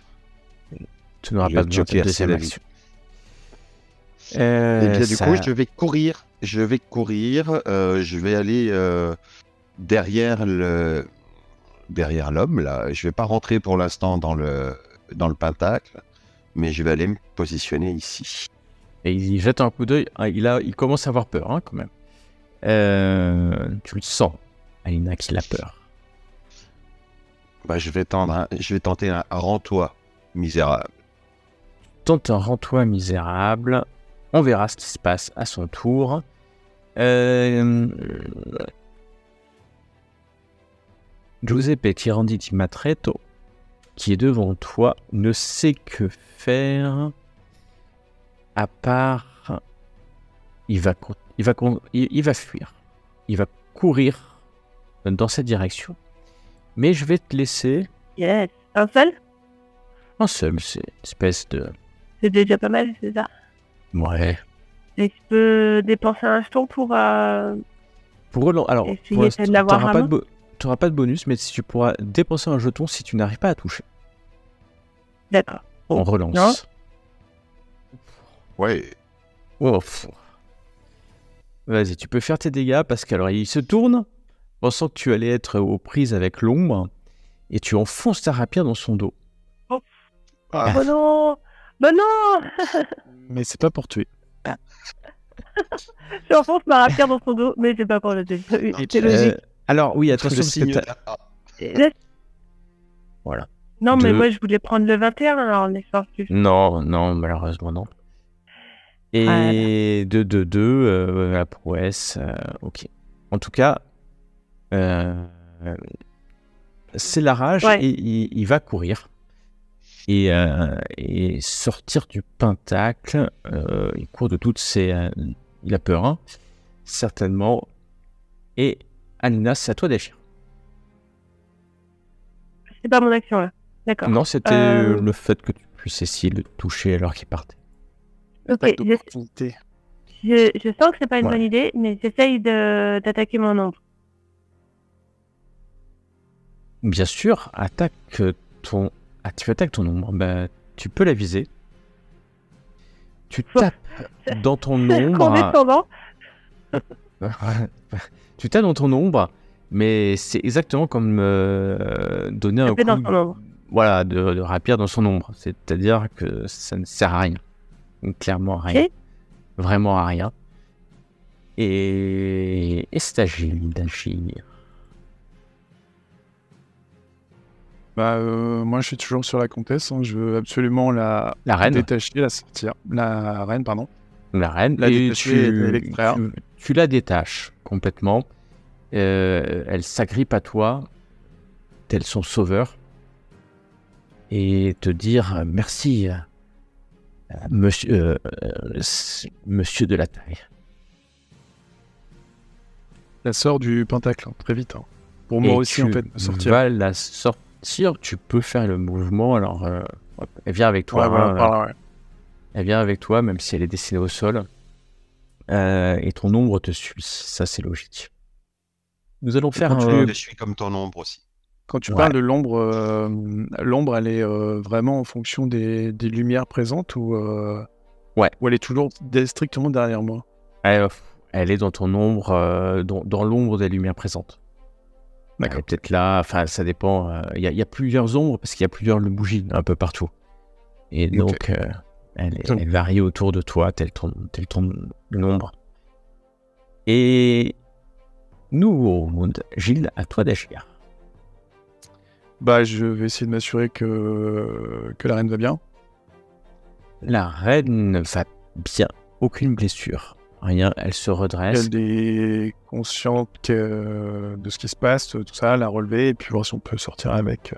Tu n'auras Le pas besoin de Joker, deuxième c'est la vie. action. Et bien, du Ça- coup, je vais courir. Je vais aller derrière l'homme, là. Je vais pas rentrer pour l'instant dans le pentacle, mais je vais aller me positionner ici. Et il jette un coup d'œil. Ah, il commence à avoir peur, hein, quand même. Tu le sens, Alina, qu'il a peur. Bah, je vais tenter un rends-toi, misérable. Tente un rends-toi misérable. On verra ce qui se passe à son tour. Giuseppe Tirandi di Matreto, qui est devant toi, ne sait que faire à part... Il va fuir. Il va courir dans cette direction. Mais je vais te laisser Yes. Un seul? un seul, c'est une espèce de... C'est déjà pas mal, c'est ça. Ouais. Et je peux dépenser un jeton pour... Pour relancer... Alors, Essayer pour l'instant, de l'avoir t'auras à pas main. t'auras pas de bonus, mais si tu pourras dépenser un jeton si tu n'arrives pas à toucher. D'accord. On relance. Non. Ouais. Oh, vas-y, tu peux faire tes dégâts parce qu'alors il se tourne, pensant que tu allais être aux prises avec l'ombre, et tu enfonces ta rapière dans son dos. Ah, Oh non! Bah non! Mais c'est pas pour tuer. J'enfonce ma rapière dans son dos, mais c'est pas pour le tuer. Oui, c'est logique. Alors oui, attention, le parce que signe. t'as- Et là- Voilà. Non, mais Deux. moi, je voulais prendre le 21, alors en essence du... Non, malheureusement non. Et 2, la prouesse, ok. En tout cas, c'est la rage, Ouais. et il va courir. Et sortir du pentacle, il court de toutes ses... il a peur, hein, certainement. Et Alina, c'est à toi d'agir. C'est pas mon action, là. D'accord. Non, c'était le fait que tu puisses essayer de le toucher alors qu'il partait. Ok, Attaque d'opportunité. je sens que c'est pas une Ouais. bonne idée, mais j'essaye d'attaquer mon ombre. Bien sûr, tu attaques ton ombre, bah, tu peux la viser. Tu tapes dans ton ombre. Condescendant. Tu tapes dans ton ombre, mais c'est exactement comme donner un Taper coup dans son ombre. voilà, de rapière dans son ombre. C'est-à-dire que ça ne sert à rien. Clairement à rien. Ok. Vraiment à rien. Et c'est d'agir. Moi, je suis toujours sur la comtesse. Hein. Je veux absolument la La reine. détacher, la sortir. La reine, pardon. La reine. La Et détacher et l'extraire. tu la détaches complètement. Elle s'agrippe à toi, tel son sauveur, et te dire merci, monsieur de la taille. La sort du pentacle, hein, très vite. Hein. Pour moi Et aussi, tu en fait, me sortir. vas la sortir, tu peux faire le mouvement. Alors, hop, elle vient avec toi. Ouais, voilà, hein, par là, ouais. Elle vient avec toi, même si elle est dessinée au sol. Et ton ombre te suit. Ça, c'est logique. Nous allons faire Je suis comme ton ombre aussi. Quand tu Ouais. parles de l'ombre, l'ombre, elle est vraiment en fonction des lumières présentes ou Ouais. ou elle est toujours strictement derrière moi. Elle est dans ton ombre, dans l'ombre des lumières présentes. Elle D'accord. est peut-être là, enfin ça dépend. Il y a plusieurs ombres parce qu'il y a plusieurs bougies un peu partout. Et donc elle varie autour de toi, tel ton ombre. Et nouveau monde, Gilles, à toi d'agir. Bah, je vais essayer de m'assurer que la reine va bien. La reine va bien, aucune blessure, rien, elle se redresse. Elle est consciente de ce qui se passe, tout ça, la relever et puis voir si on peut sortir avec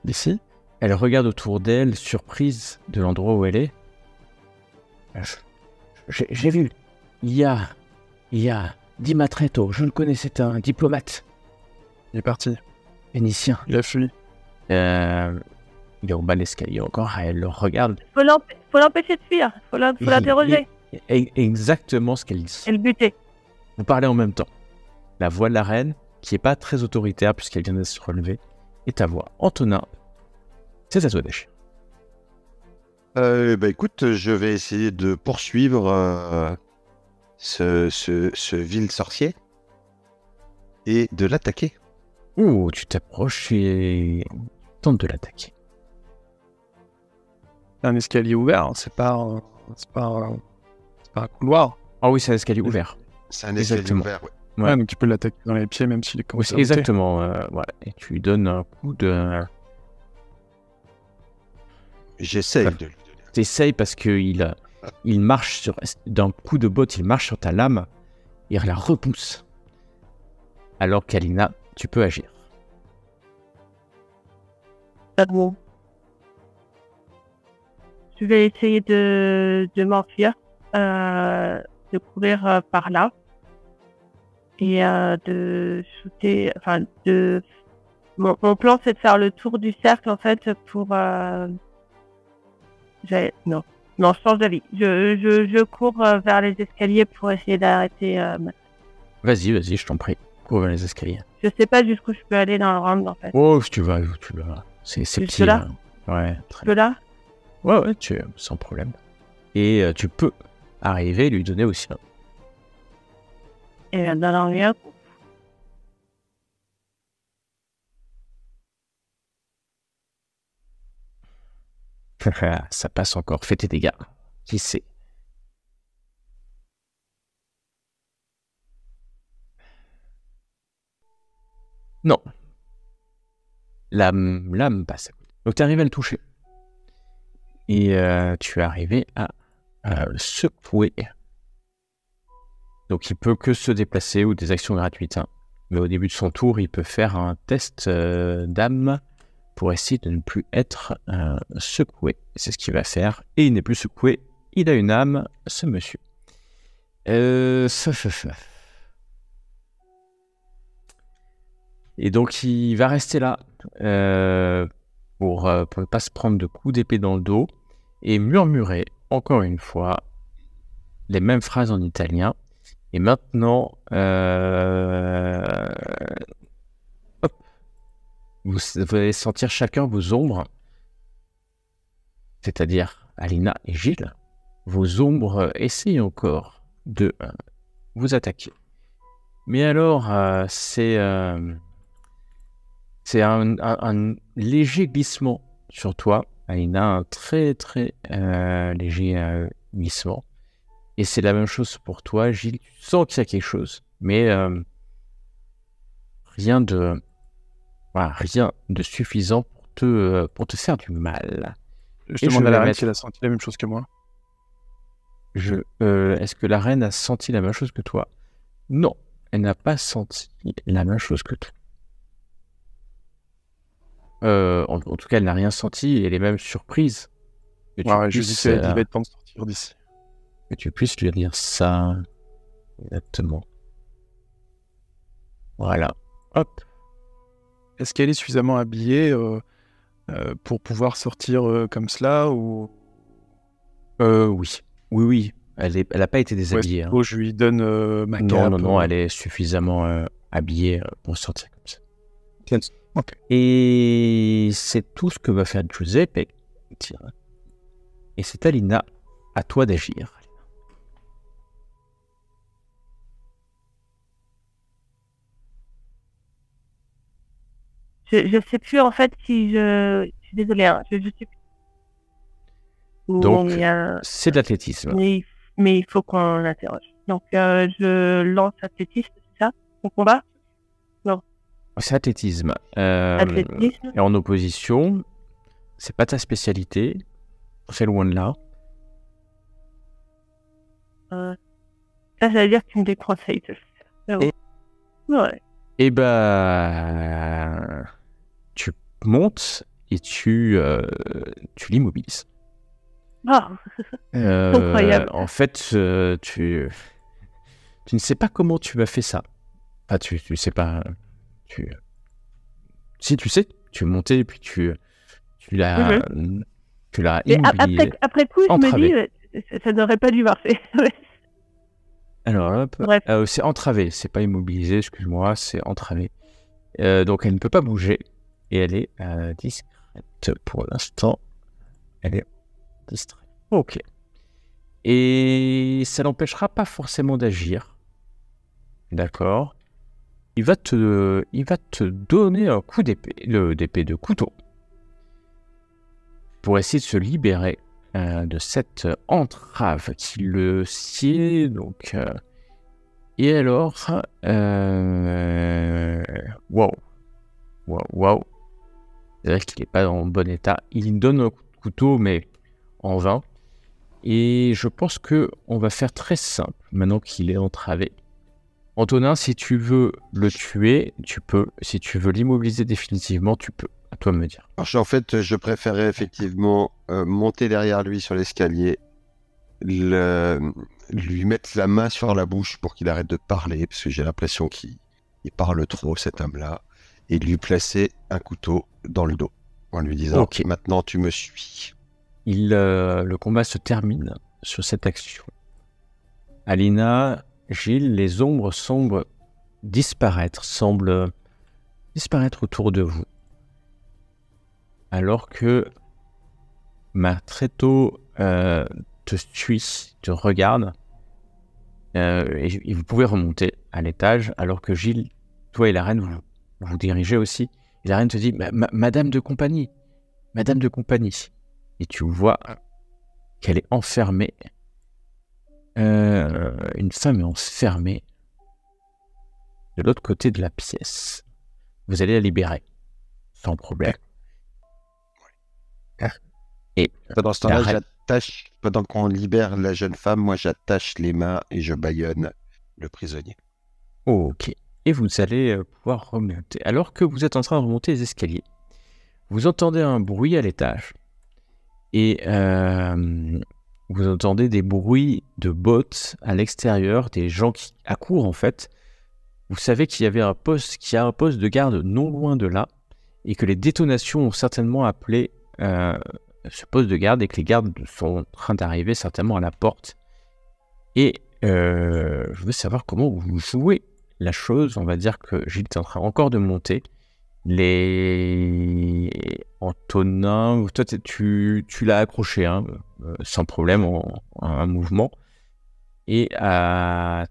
d'ici. Elle regarde autour d'elle, surprise de l'endroit où elle est. J'ai vu. Il y a Di Matretto, je le connais, c'est un diplomate Il est parti. vénitien. Il a fui. Il est au bas de l'escalier encore, elle le regarde. Faut l'empêcher de fuir. Faut l'interroger Exactement ce qu'elle dit. et le buter. Vous parlez en même temps. La voix de la reine, qui n'est pas très autoritaire puisqu'elle vient de se relever, et ta voix. Antonin, c'est à toi d'agir. Écoute, je vais essayer de poursuivre ce vil sorcier et de l'attaquer. Ouh, tu t'approches et tente de l'attaquer. C'est un escalier ouvert, hein, c'est pas un couloir. Ah oui, c'est un escalier ouvert. C'est un escalier Exactement. ouvert, ouais. Ouais. Ouais, donc tu peux l'attaquer dans les pieds même s'il est Oui, commencé c'est à monter. exactement. Voilà. Et tu lui donnes un coup de... J'essaye de lui donner. T'essayes parce qu'il marche sur... D'un coup de botte, il marche sur ta lame et il la repousse. Alors qu'Alina, tu peux agir. Pas bon. Je vais essayer de m'enfuir, de courir par là et de shooter. Enfin, mon plan, c'est de faire le tour du cercle en fait pour. Non, je change d'avis. Je cours vers les escaliers pour essayer d'arrêter. Vas-y, je t'en prie. Cours vers les escaliers. Je sais pas jusqu'où je peux aller dans le round en fait. Oh, si tu vas. C'est Jusque petit. là Ouais, très Je peux là. Ouais, sans problème. Et tu peux arriver et lui donner aussi un. Et bien dans l'envers. Ça passe encore. Fais tes dégâts. Qui sait? Non. L'âme passe. Donc tu arrives à le toucher. Et tu es arrivé à le secouer. Donc il peut que se déplacer ou des actions gratuites. Hein. Mais au début de son tour, il peut faire un test d'âme pour essayer de ne plus être secoué. C'est ce qu'il va faire. Et il n'est plus secoué. Il a une âme, ce monsieur. Et donc il va rester là pour ne pas se prendre de coups d'épée dans le dos et murmurer encore une fois les mêmes phrases en italien. Et maintenant, vous allez sentir chacun vos ombres, c'est-à-dire Alina et Gilles. Vos ombres essayent encore de vous attaquer. Mais alors, c'est un léger glissement sur toi. Alina, un très très léger glissement. Et c'est la même chose pour toi, Gilles. Tu sens qu'il y a quelque chose, mais rien de suffisant pour te faire du mal. Je demande à la reine si elle a senti la même chose que moi. Est-ce que la reine a senti la même chose que toi? Non, elle n'a pas senti la même chose que toi. En tout cas, elle n'a rien senti et elle est même surprise. Je dis qu'il va être temps de sortir d'ici. Que tu puisses lui dire ça. Exactement. Voilà. Hop. Est-ce qu'elle est suffisamment habillée pour pouvoir sortir comme cela ou... Oui. Oui. Elle n'a pas été déshabillée. Ouais, je lui donne ma cape. Non, elle est suffisamment habillée pour sortir comme ça. Okay. Et c'est tout ce que va faire Giuseppe. Et c'est Alina, à toi d'agir. Je sais plus en fait si je suis désolée, hein, je sais plus. Donc, c'est de l'athlétisme. Mais il faut qu'on l'interroge. Donc, je lance athlétisme, c'est ça? Mon combat? Non. C'est athlétisme. Athlétisme. Et en opposition, c'est pas ta spécialité. C'est loin de là. Ça veut dire que tu me déconseilles de le faire. Ouais. Et tu montes et tu l'immobilises. Ah, incroyable. En fait, tu ne sais pas comment tu as fait ça. Enfin, tu sais pas. Si tu sais, tu es monté et puis tu l'as Mais immobilisé. après coup, je entravé. me dis, ça n'aurait pas dû marcher. Alors, hop, Bref. c'est entravé, c'est pas immobilisé, excuse-moi, c'est entravé. Donc, elle ne peut pas bouger et elle est discrète pour l'instant. Elle est distraite. Ok. Et ça n'empêchera pas forcément d'agir. D'accord. Il va te donner un coup d'épée, de couteau, pour essayer de se libérer de cette entrave qui le sied. Donc, et alors, waouh. C'est-à-dire qu'il n'est pas en bon état. Il donne un coup de couteau, mais en vain. Et je pense qu'on va faire très simple, maintenant qu'il est entravé. Antonin, si tu veux le tuer, tu peux. Si tu veux l'immobiliser définitivement, tu peux. À toi de me dire. Alors, en fait, je préférais effectivement monter derrière lui sur l'escalier, lui mettre la main sur la bouche pour qu'il arrête de parler, parce que j'ai l'impression qu'il parle trop, cet homme-là, et lui placer un couteau dans le dos, en lui disant Ok. Maintenant tu me suis. Le combat se termine sur cette action. Alina, Gilles, les ombres semblent disparaître autour de vous. Alors que Matreto te suit, te regarde, et vous pouvez remonter à l'étage, alors que Gilles, toi et la reine, vous dirigez aussi. Et la reine te dit Madame de compagnie. Et tu vois qu'elle est enfermée. Une femme est enfermée de l'autre côté de la pièce. Vous allez la libérer sans problème. Et Pendant ce temps-là, pendant qu'on libère la jeune femme, moi j'attache les mains et je bâillonne le prisonnier. ok. Et vous allez pouvoir remonter. Alors que vous êtes en train de remonter les escaliers, vous entendez un bruit à l'étage. Et vous entendez des bruits de bottes à l'extérieur, des gens qui accourent en fait. Vous savez qu'il y a un poste de garde non loin de là, et que les détonations ont certainement appelé ce poste de garde, et que les gardes sont en train d'arriver certainement à la porte. Et je veux savoir comment vous jouez la chose. On va dire que Gilles est en train encore de monter. Antonin, toi tu l'as accroché sans problème en un mouvement. Et à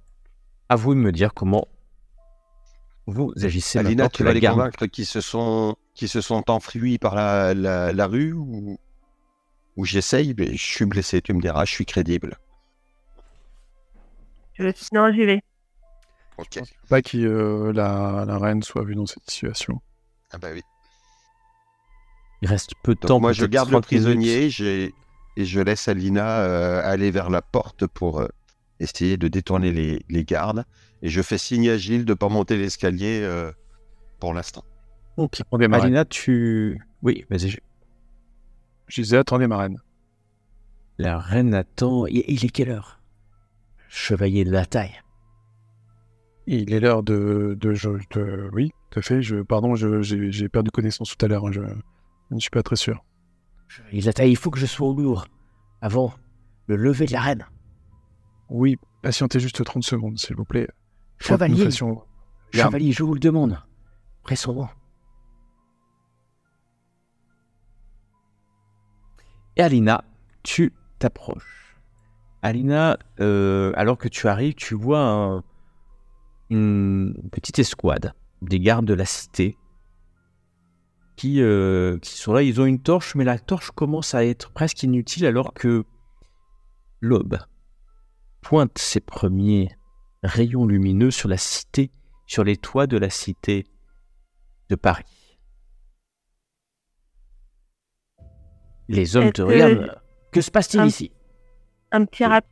vous de me dire comment vous agissez. Alina, tu vas les garde... convaincre qui se sont enfuis par la rue ou j'essaye, mais je suis blessé, tu me diras, je suis crédible. Non, j'y vais. Ok. Je ne veux pas que la reine soit vue dans cette situation. Ah bah oui. Il reste peu de Donc temps. moi je garde le 30 minutes. prisonnier et je laisse Alina aller vers la porte pour essayer de détourner les gardes. Et je fais signe à Gilles de ne pas monter l'escalier pour l'instant. Ok. Attendez, ma reine. Alina, Oui, vas-y. Je disais, attendez, ma reine. La reine attend. Il est quelle heure? Chevalier de la taille. Il est l'heure de... Oui, tout à fait. Pardon, j'ai perdu connaissance tout à l'heure. Je ne suis pas très sûr. Chevalier de la taille, il faut que je sois au Louvre avant le lever de la reine. Oui, patientez juste 30 secondes, s'il vous plaît. Chevalier, je vous le demande. Pressons-nous. Et Alina, tu t'approches. Alina, alors que tu arrives, tu vois une petite escouade des gardes de la cité qui sont là. Ils ont une torche, mais la torche commence à être presque inutile alors que l'aube pointe ses premiers rayons lumineux sur la cité, sur les toits de la cité de Paris. Les hommes te regardent. Que se passe-t-il ici? Un petit rapide.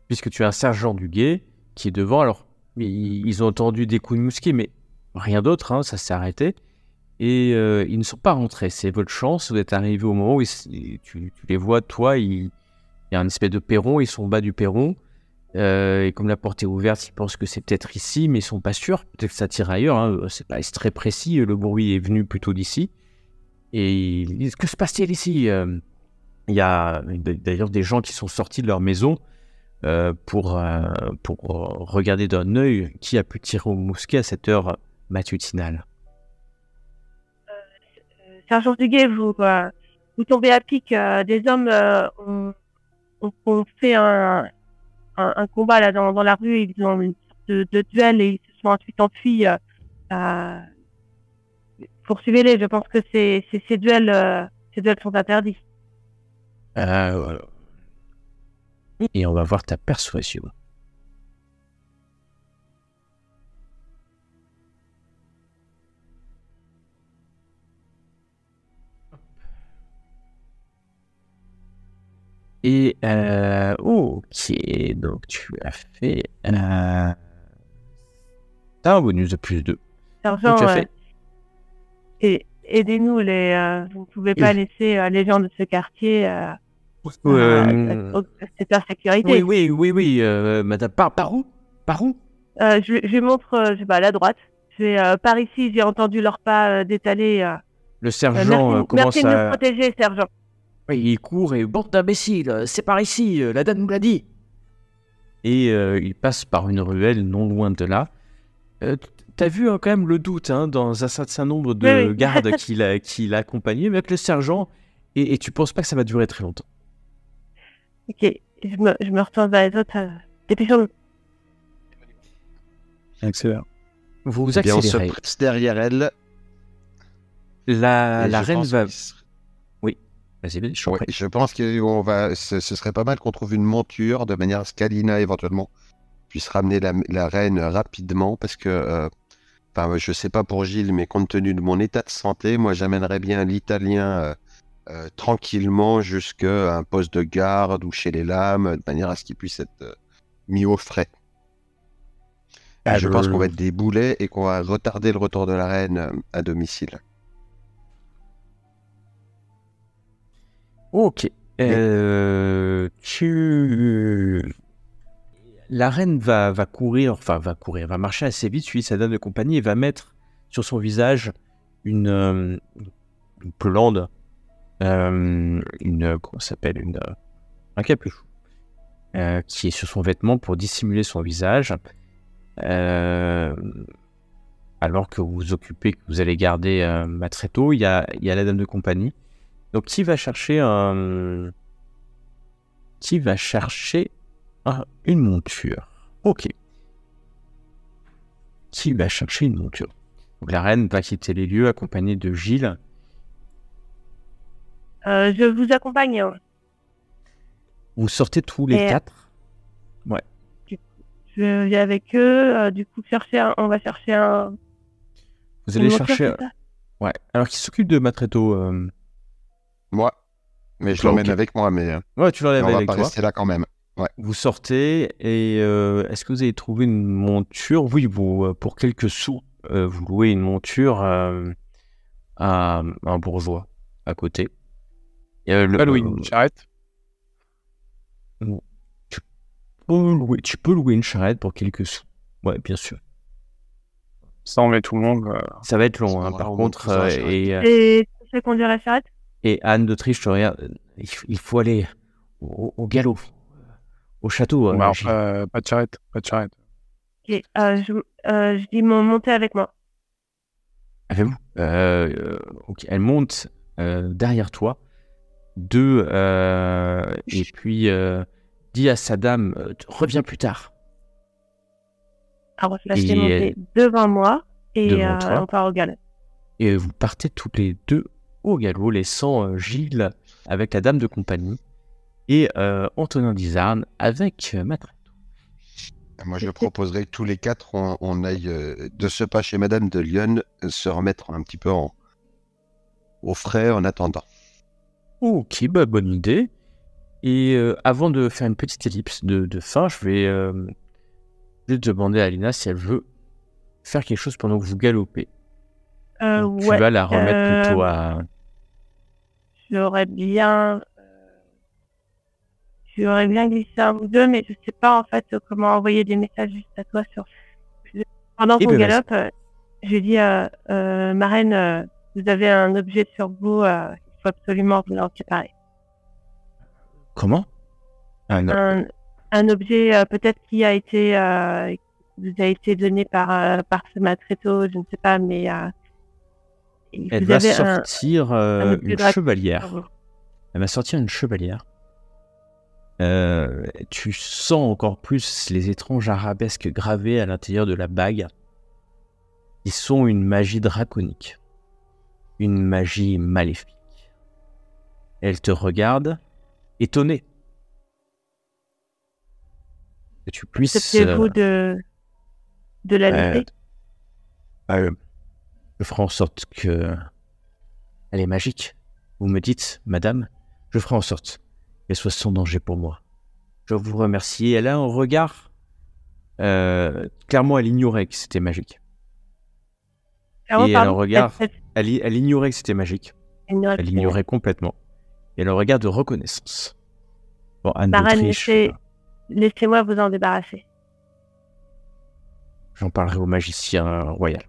Puisque tu as un sergent du guet qui est devant, alors ils ont entendu des coups de mousquet, mais rien d'autre, ça s'est arrêté. et ils ne sont pas rentrés. C'est votre chance, vous êtes arrivé au moment où tu les vois, toi, il y a un espèce de perron, ils sont au bas du perron, et comme la porte est ouverte, ils pensent que c'est peut-être ici, mais ils sont pas sûrs, peut-être que ça tire ailleurs, hein. C'est pas très précis, le bruit est venu plutôt d'ici, et ils disent « Que se passe-t-il ici ?» Il y a d'ailleurs des gens qui sont sortis de leur maison pour regarder d'un œil qui a pu tirer au mousquet à cette heure matutinale. Sergent Duguay, vous tombez à pic. Des hommes ont fait un combat là dans la rue. Ils ont une sorte de duel et ils se sont ensuite enfuis. Poursuivez-les. Je pense que ces duels sont interdits. Voilà. Et on va voir ta persuasion. Et ok, donc tu as fait. T'as un bonus de plus 2. Sergent, tu as fait. aidez-nous. Vous ne pouvez pas laisser les gens de ce quartier cette insécurité. Oui, madame. Par où? Je lui montre, à la droite. Par ici, j'ai entendu leurs pas d'étaler. Le sergent commence merci de nous protéger, sergent. Oui, il court et bande d'imbéciles, c'est par ici, la dame nous l'a dit. Et il passe par une ruelle non loin de là. T'as vu quand même le doute dans un certain nombre de gardes qui l'accompagnaient avec le sergent, et tu penses pas que ça va durer très longtemps. Ok, je me retourne vers les autres. Dépêchons-nous. Accélère. Vous On se accélérez. presse derrière elle. La reine va... que- Oui, vas-y, je pense que ce serait pas mal qu'on trouve une monture de manière à ce qu'Alina éventuellement puisse ramener la reine rapidement, parce que je sais pas pour Gilles, mais compte tenu de mon état de santé, moi j'amènerais bien l'Italien tranquillement jusqu'à un poste de garde ou chez les lames, de manière à ce qu'il puisse être mis au frais. Je pense qu'on va être des boulets et qu'on va retarder le retour de la reine à domicile. Ok. La reine va marcher assez vite, suivre sa dame de compagnie, et va mettre sur son visage une pelande, comment ça s'appelle, un capuchon, qui est sur son vêtement pour dissimuler son visage, alors que vous vous occupez, que vous allez garder Matretto. Il y a la dame de compagnie. Donc qui va chercher une monture. Ok. Qui va chercher une monture. Donc la reine va quitter les lieux accompagnée de Gilles. Je vous accompagne. Vous sortez tous les 4. Ouais. Je viens avec eux. Du coup, on va chercher un... Vous allez chercher... Ouais. Alors qui s'occupe de Matretto Moi. Mais je l'emmène avec moi, mais ouais, tu l'emmènes avec toi. On va pas rester là quand même. Ouais. Vous sortez et est-ce que vous avez trouvé une monture? Oui, vous, pour quelques sous, vous louez une monture à un bourgeois à côté. Pas louer une charrette. Tu peux louer une charrette pour quelques sous. Ouais, bien sûr. Ça, on met tout le monde. Ça va être long, par contre. Et tu sais conduire la charrette? Et Anne d'Autriche te regarde. Il faut aller au galop, au château. Pas de charrette. Ok, je dis montez avec moi. Avec vous. Ok, elle monte derrière toi. Et puis dit à sa dame, reviens plus tard. Alors je la fais monter devant moi et on part au galop. Et vous partez tous les deux au galop, laissant Gilles avec la dame de compagnie et Antonin d'Izarne avec Matretto. Moi, je proposerais que tous les 4, on aille de ce pas chez Madame de Lyon, se remettre un petit peu au frais en attendant. Ok, bonne idée. Et avant de faire une petite ellipse de fin, je vais demander à Alina si elle veut faire quelque chose pendant que vous galopez. Donc, tu Ouais, vas la remettre plutôt à... j'aurais bien, glissé un ou deux, mais je sais pas en fait comment envoyer des messages juste à toi sur. Pendant Eh qu'on ben, vas-y. galope, je lui dis ma reine, vous avez un objet sur vous, il faut absolument vous en séparer. Comment? Ah, non. Un objet peut-être qui vous a été donné par ce matréto, je ne sais pas, mais Elle vous va avez sortir objet une gratuit sur chevalière. vous. Elle va sortir une chevalière. Tu sens encore plus les étranges arabesques gravées à l'intérieur de la bague, qui sont une magie draconique, une magie maléfique. Elle te regarde, étonnée que tu puisses... Acceptez-vous de la laisser? Je ferai en sorte que elle est magique. Vous me dites, madame, je ferai en sorte qu'elle soit sans danger pour moi. Je vous remercie. Elle a un regard... clairement, elle ignorait que c'était magique. Clairement, Et elle a un pardon, regard... Elle ignorait que c'était magique. Elle ignorait complètement. Et elle a un regard de reconnaissance. Bon, Anne Ma reine, d'Autriche, laissez-moi vous en débarrasser. j'en parlerai au magicien royal.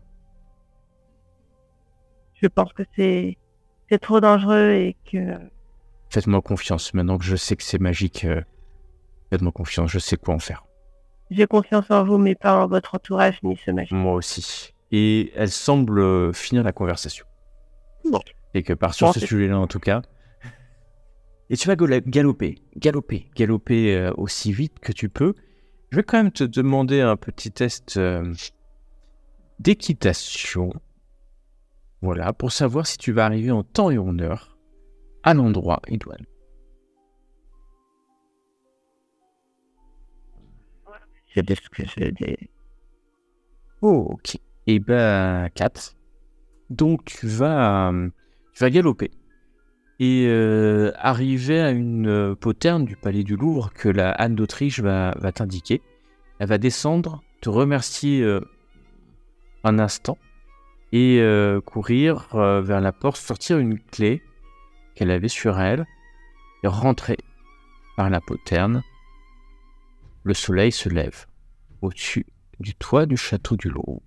Je pense que c'est trop dangereux et que Faites-moi confiance. Maintenant que je sais que c'est magique, faites-moi confiance. Je sais quoi en faire. j'ai confiance en vous, mais pas en votre entourage ni ce magique. Moi aussi. Et elle semble finir la conversation. Bon. Quelque part sur Bon, ce c'est- sujet-là, en tout cas. Et tu vas galoper aussi vite que tu peux. Je vais quand même te demander un petit test d'équitation. Voilà, pour savoir si tu vas arriver en temps et en heure à l'endroit idoine. Je sais ce que j'ai. Oh, ok. Et ben, 4. Donc, tu vas galoper. Et arriver à une poterne du palais du Louvre que la Anne d'Autriche va t'indiquer. Elle va descendre, te remercier un instant et courir vers la porte, sortir une clé qu'elle avait sur elle et rentrer par la poterne. Le soleil se lève au-dessus du toit du château du Louvre.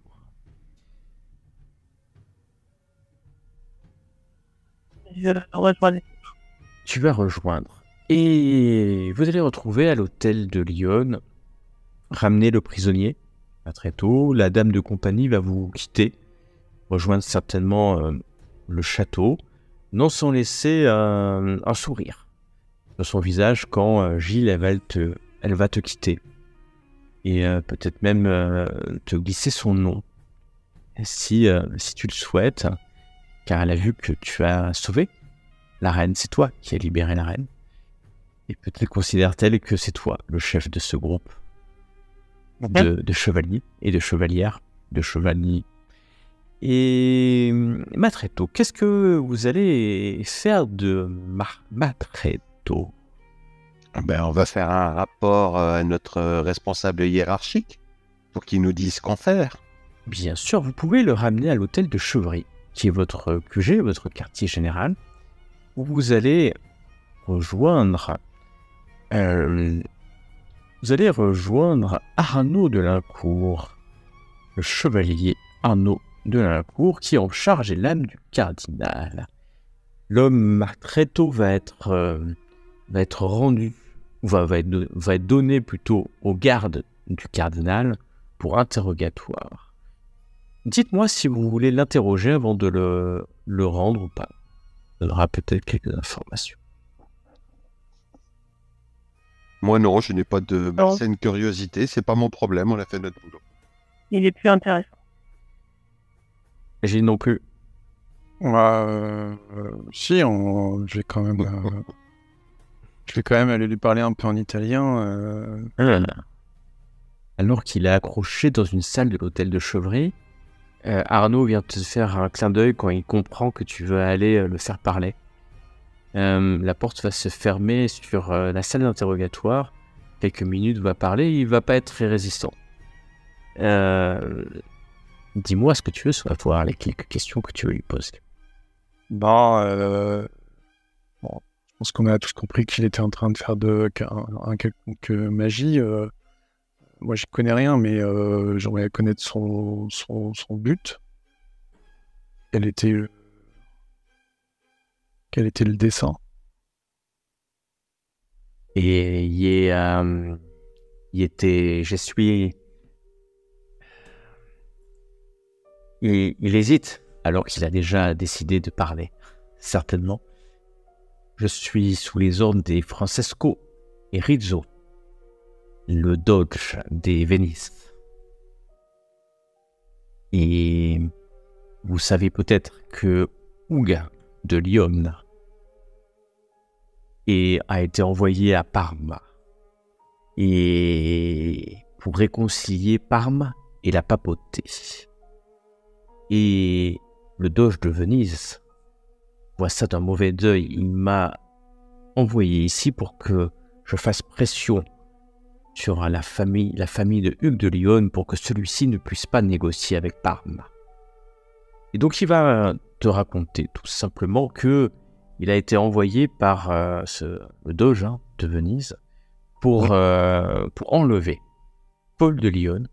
Je rejoins les- Tu vas rejoindre. Et vous allez retrouver à l'hôtel de Lyon, ramener le prisonnier, pas très tôt. La dame de compagnie va vous quitter, rejoindre certainement le château, non sans laisser un sourire sur son visage quand Gilles elle va te quitter. Et peut-être même te glisser son nom, si tu le souhaites, car elle a vu que tu as sauvé la reine, c'est toi qui as libéré la reine. Et peut-être considère-t-elle que c'est toi, le chef de ce groupe de chevaliers et de chevalières, de chevaliers. Et Matreto, qu'est-ce que vous allez faire de Matreto? Ben, on va faire un rapport à notre responsable hiérarchique pour qu'il nous dise quoi faire. Bien sûr, vous pouvez le ramener à l'hôtel de Chevry, qui est votre QG, votre quartier général, où vous allez rejoindre Arnaud de Lincourt, le chevalier Arnaud de Lincourt, qui en charge est l'âme du cardinal. L'homme très tôt va être rendu, va être donné plutôt aux gardes du cardinal pour interrogatoire. Dites-moi si vous voulez l'interroger avant de le rendre ou pas. Ça donnera peut-être quelques informations. Moi non, je n'ai pas de Non. malsaine curiosité, c'est pas mon problème, on a fait notre boulot. Il est plus intéressant. J'ai non plus. Si, je vais quand même, aller lui parler un peu en italien. Alors qu'il est accroché dans une salle de l'hôtel de Chevry, Arnaud vient te faire un clin d'œil quand il comprend que tu veux aller le faire parler. La porte va se fermer sur la salle d'interrogatoire. Quelques minutes va parler, il va pas être très résistant. dis-moi ce que tu veux savoir, les quelques questions que tu veux lui poser. Bon, je pense qu'on a tous compris qu'il était en train de faire un quelconque magie. Moi, j'y connais rien, mais j'aimerais connaître son but. Quel était le dessin? Et il hésite, alors qu'il a déjà décidé de parler, certainement. Je suis sous les ordres des Francesco et Rizzo, le Doge des Venise. Et vous savez peut-être que Hugues de Lyon a été envoyé à Parme et pour réconcilier Parme et la papauté. Et le Doge de Venise voit ça d'un mauvais œil. Il m'a envoyé ici pour que je fasse pression sur la famille de Hugues de Lyon pour que celui-ci ne puisse pas négocier avec Parme. Et donc il va te raconter tout simplement que il a été envoyé par le Doge de Venise pour enlever Paul de Lyon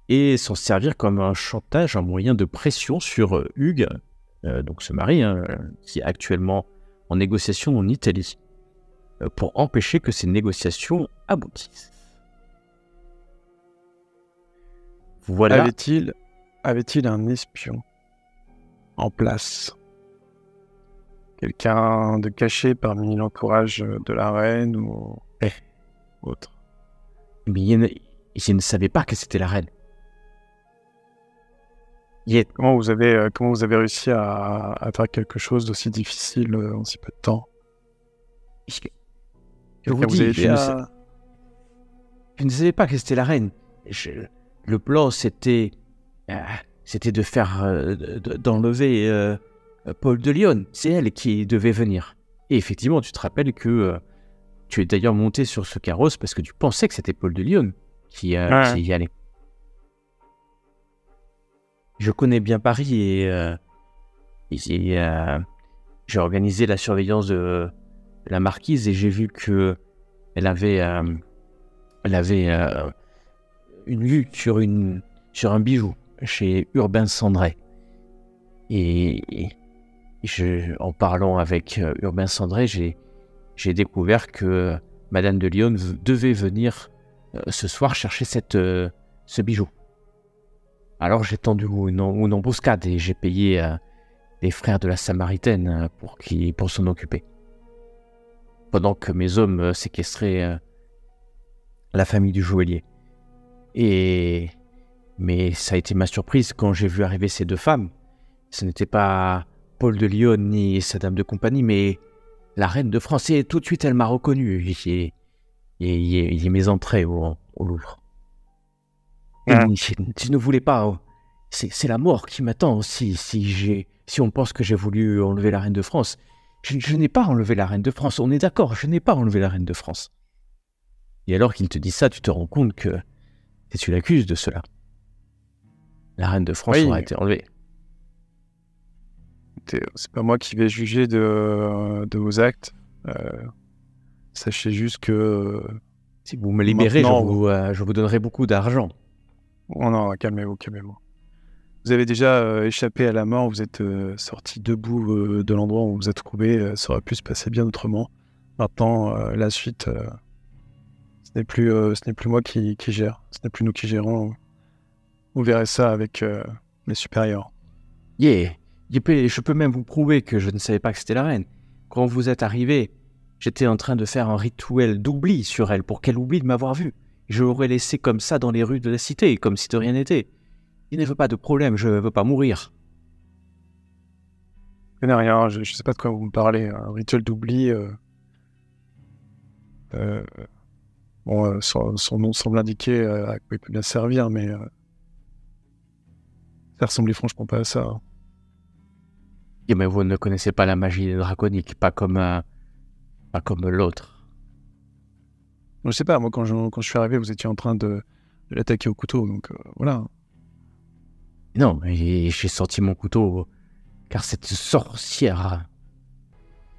et s'en servir comme un chantage, un moyen de pression sur Hugues, donc ce mari, qui est actuellement en négociation en Italie, pour empêcher que ces négociations aboutissent. Voilà. Avait-il un espion en place? Quelqu'un de caché parmi l'entourage de la reine ou autre? Mais je ne savais pas que c'était la reine. Comment vous avez réussi à faire quelque chose d'aussi difficile en si peu de temps? Je vous dis, je ne savais pas que c'était la reine. Le plan, c'était de faire d'enlever Paul de Lyon. C'est elle qui devait venir. Et effectivement, tu te rappelles que tu es d'ailleurs monté sur ce carrosse parce que tu pensais que c'était Paul de Lyon qui y allait. Je connais bien Paris et j'ai organisé la surveillance de la marquise et j'ai vu que elle avait une vue sur un bijou chez Urbain Sandré. Et en parlant avec Urbain Sandré, j'ai découvert que Madame de Lyon devait venir ce soir chercher ce bijou. Alors j'ai tendu une embuscade et j'ai payé les frères de la Samaritaine pour s'en occuper. Pendant que mes hommes séquestraient la famille du joaillier. Mais ça a été ma surprise quand j'ai vu arriver ces deux femmes. Ce n'était pas Paul de Lyon ni sa dame de compagnie, mais la reine de France. Et tout de suite, elle m'a reconnu. Il y a mes entrées au Louvre. Je ne voulais pas. C'est la mort qui m'attend si on pense que j'ai voulu enlever la reine de France. Je n'ai pas enlevé la reine de France. On est d'accord, je n'ai pas enlevé la reine de France. Et alors qu'il te dit ça, tu te rends compte que tu l'accuses de cela. La reine de France aura été enlevée. C'est pas moi qui vais juger de vos actes. Sachez juste que... si vous me libérez, je vous donnerai beaucoup d'argent. Oh non, calmez-vous. Vous avez déjà échappé à la mort, vous êtes sorti debout de l'endroit où vous vous êtes trouvé, ça aurait pu se passer bien autrement. Maintenant, la suite, ce n'est plus moi qui gère, ce n'est plus nous qui gérons. Vous verrez ça avec les supérieurs. Je peux même vous prouver que je ne savais pas que c'était la reine. Quand vous êtes arrivé, j'étais en train de faire un rituel d'oubli sur elle pour qu'elle oublie de m'avoir vu. Je l'aurais laissée comme ça dans les rues de la cité, comme si de rien n'était. Il ne veut pas de problème, je ne veux pas mourir. Je n'ai rien, je ne sais pas de quoi vous me parlez. Un rituel d'oubli... son nom semble indiquer à quoi il peut bien servir, mais ça ressemblait franchement pas à ça. Mais vous ne connaissez pas la magie draconique, pas comme l'autre. Je sais pas, moi quand je suis arrivé, vous étiez en train de l'attaquer au couteau, donc voilà. Non, et j'ai sorti mon couteau car cette sorcière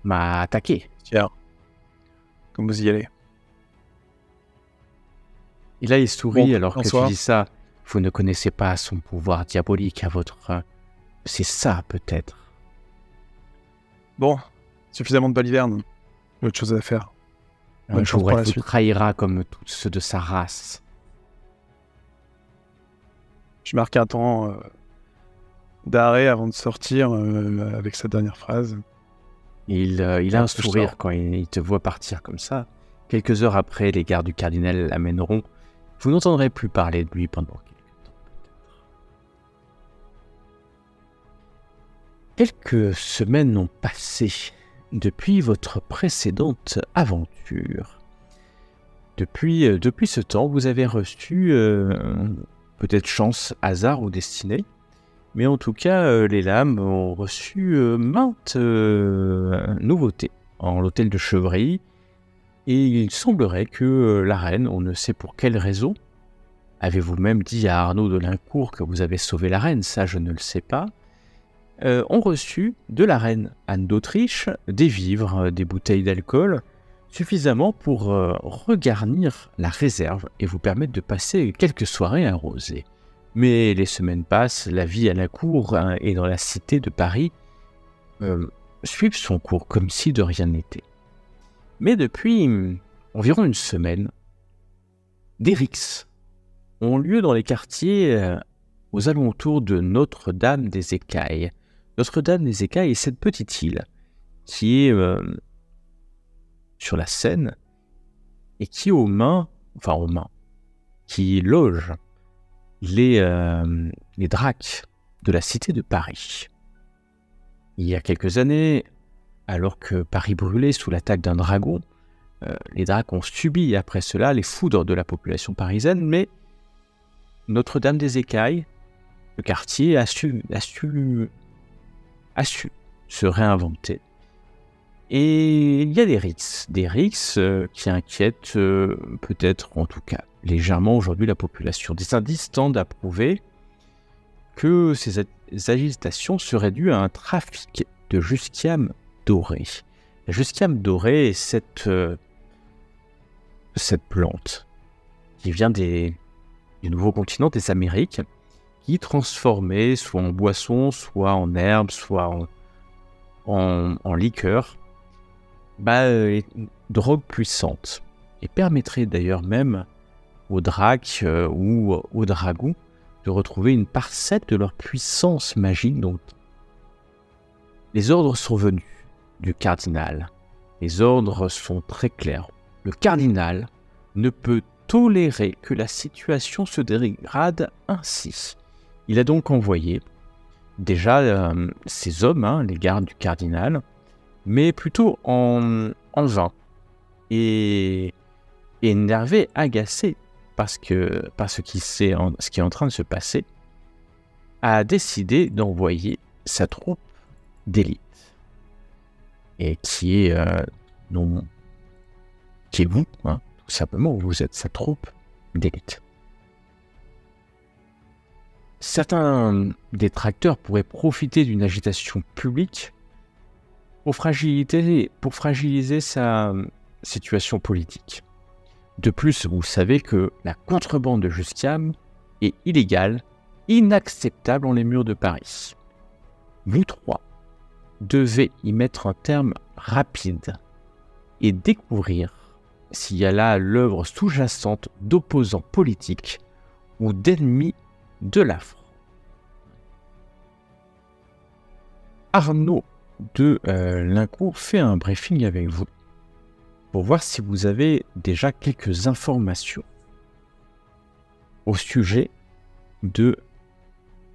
m'a attaqué. Tiens, comme vous y allez. Et là, il sourit Bon, alors que tu bonsoir. dis ça. Vous ne connaissez pas son pouvoir diabolique à votre... C'est ça, peut-être. Bon, suffisamment de balivernes. J'ai autre chose à faire. Un Bonne chance jour, pour elle la vous suite. trahira comme tous ceux de sa race. Je marque un temps d'arrêt avant de sortir avec cette dernière phrase. Et il a un Après, je sourire sors. quand il te voit partir comme ça. Quelques heures après, les gardes du cardinal l'amèneront. Vous n'entendrez plus parler de lui pendant quelques temps, peut-être. Quelques semaines ont passé depuis votre précédente aventure. Depuis ce temps, vous avez reçu, peut-être chance, hasard ou destinée, mais en tout cas, les lames ont reçu maintes nouveautés en l'hôtel de Chevry, et il semblerait que la reine, on ne sait pour quelle raison, avez-vous même dit à Arnaud de Lincourt que vous avez sauvé la reine, ça je ne le sais pas, ont reçu de la reine Anne d'Autriche des vivres, des bouteilles d'alcool, suffisamment pour regarnir la réserve et vous permettre de passer quelques soirées arrosées. Mais les semaines passent, la vie à la cour et dans la cité de Paris suivent son cours comme si de rien n'était. Mais depuis environ une semaine, des rixes ont lieu dans les quartiers aux alentours de Notre-Dame des Écailles. Notre-Dame des Écailles est cette petite île qui est sur la Seine et qui qui loge les dracs de la cité de Paris. Il y a quelques années, alors que Paris brûlait sous l'attaque d'un dragon, les dracs ont subi après cela les foudres de la population parisienne, mais Notre-Dame des Écailles, le quartier a su se réinventer. Et il y a des rixes qui inquiètent peut-être, en tout cas, légèrement aujourd'hui la population. Des indices tendent à prouver que ces agitations seraient dues à un trafic de jusquiame doré. La jusquiame dorée est cette plante qui vient du nouveau continent des Amériques, qui transformée soit en boisson, soit en herbe, soit en liqueur, est une drogue puissante et permettrait d'ailleurs même aux dracs ou aux dragons de retrouver une parcelle de leur puissance magique. Donc, les ordres sont venus du cardinal. Les ordres sont très clairs. Le cardinal ne peut tolérer que la situation se dégrade ainsi. Il a donc envoyé déjà ses hommes, les gardes du cardinal, mais plutôt en vain. Et énervé, agacé par ce qui est en train de se passer, a décidé d'envoyer sa troupe d'élite. Et qui est vous, tout simplement, vous êtes sa troupe d'élite. Certains détracteurs pourraient profiter d'une agitation publique pour fragiliser sa situation politique. De plus, vous savez que la contrebande de jusquiame est illégale, inacceptable en les murs de Paris. Vous trois devez y mettre un terme rapide et découvrir s'il y a là l'œuvre sous-jacente d'opposants politiques ou d'ennemis de la France. Arnaud de Lincourt fait un briefing avec vous pour voir si vous avez déjà quelques informations au sujet de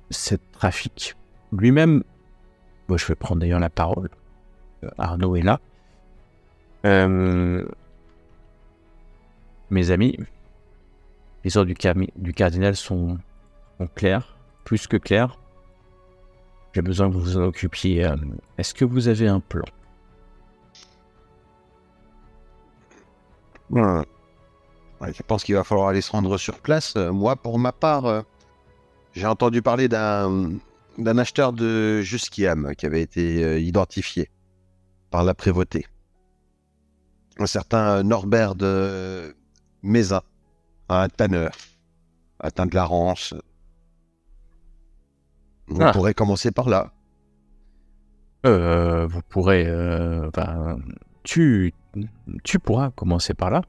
ce trafic. Lui-même, je vais prendre d'ailleurs la parole, Arnaud est là. Mes amis, les ordres du cardinal sont clairs, plus que clairs. J'ai besoin que vous vous en occupiez. Est-ce que vous avez un plan ? Ouais, je pense qu'il va falloir aller se rendre sur place. Moi, pour ma part, J'ai entendu parler d'un acheteur de Jusquiam qui avait été identifié par la prévôté. Un certain Norbert de Mézin, un tanneur, atteint de la rance. On pourrait commencer par là. Vous pourrez... tu pourras commencer par là.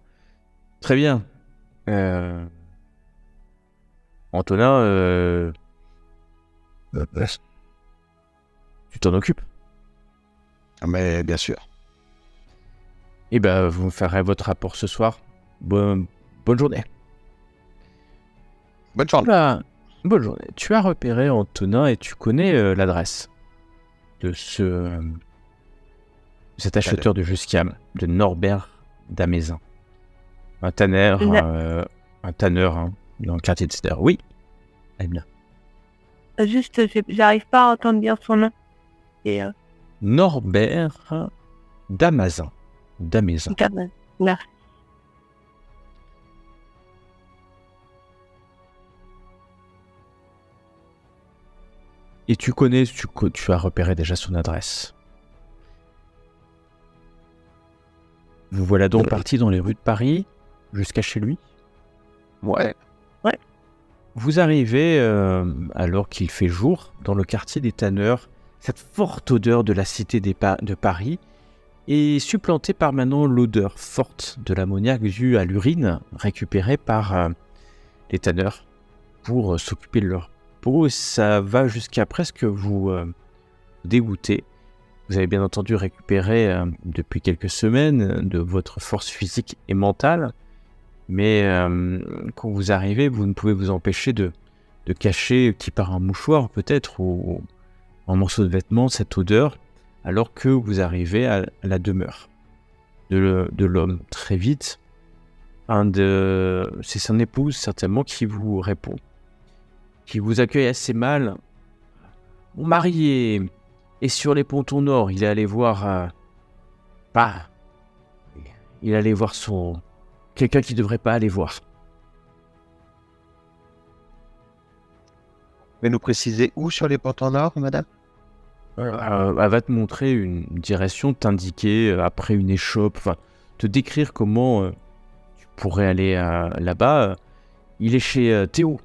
Très bien. Antonin, tu t'en occupes. Mais bien sûr. Eh ben, vous me ferez votre rapport ce soir. Bonne journée. Bonne journée. Bah, bonne journée. Tu as repéré Antonin et tu connais l'adresse de cet acheteur de Jusquiam, de Norbert Damézin. Un tanneur, dans le quartier de Cedar. Oui, bien. Juste, j'arrive pas à entendre bien son nom. Et, Norbert Damézin. Merci. Et tu connais, tu as repéré déjà son adresse. Vous voilà donc parti dans les rues de Paris, jusqu'à chez lui. Ouais. Vous arrivez, alors qu'il fait jour, dans le quartier des tanneurs. Cette forte odeur de la cité de Paris est supplantée par maintenant l'odeur forte de l'ammoniac due à l'urine récupérée par les tanneurs pour s'occuper de leur peau. Ça va jusqu'à presque vous dégoûter. Vous avez bien entendu récupéré depuis quelques semaines de votre force physique et mentale, mais quand vous arrivez, vous ne pouvez vous empêcher de cacher, qui par un mouchoir peut-être, ou un morceau de vêtement, cette odeur, alors que vous arrivez à la demeure de l'homme. Très vite, c'est son épouse certainement qui vous répond, qui vous accueille assez mal. Mon mari est sur les pontons nord, il est allé voir... il est allé voir quelqu'un qui ne devrait pas aller voir. Vous pouvez nous préciser où sur les pontons nord, madame? Elle va te montrer une direction, t'indiquer après une échoppe, te décrire comment tu pourrais aller là-bas. Il est chez Théo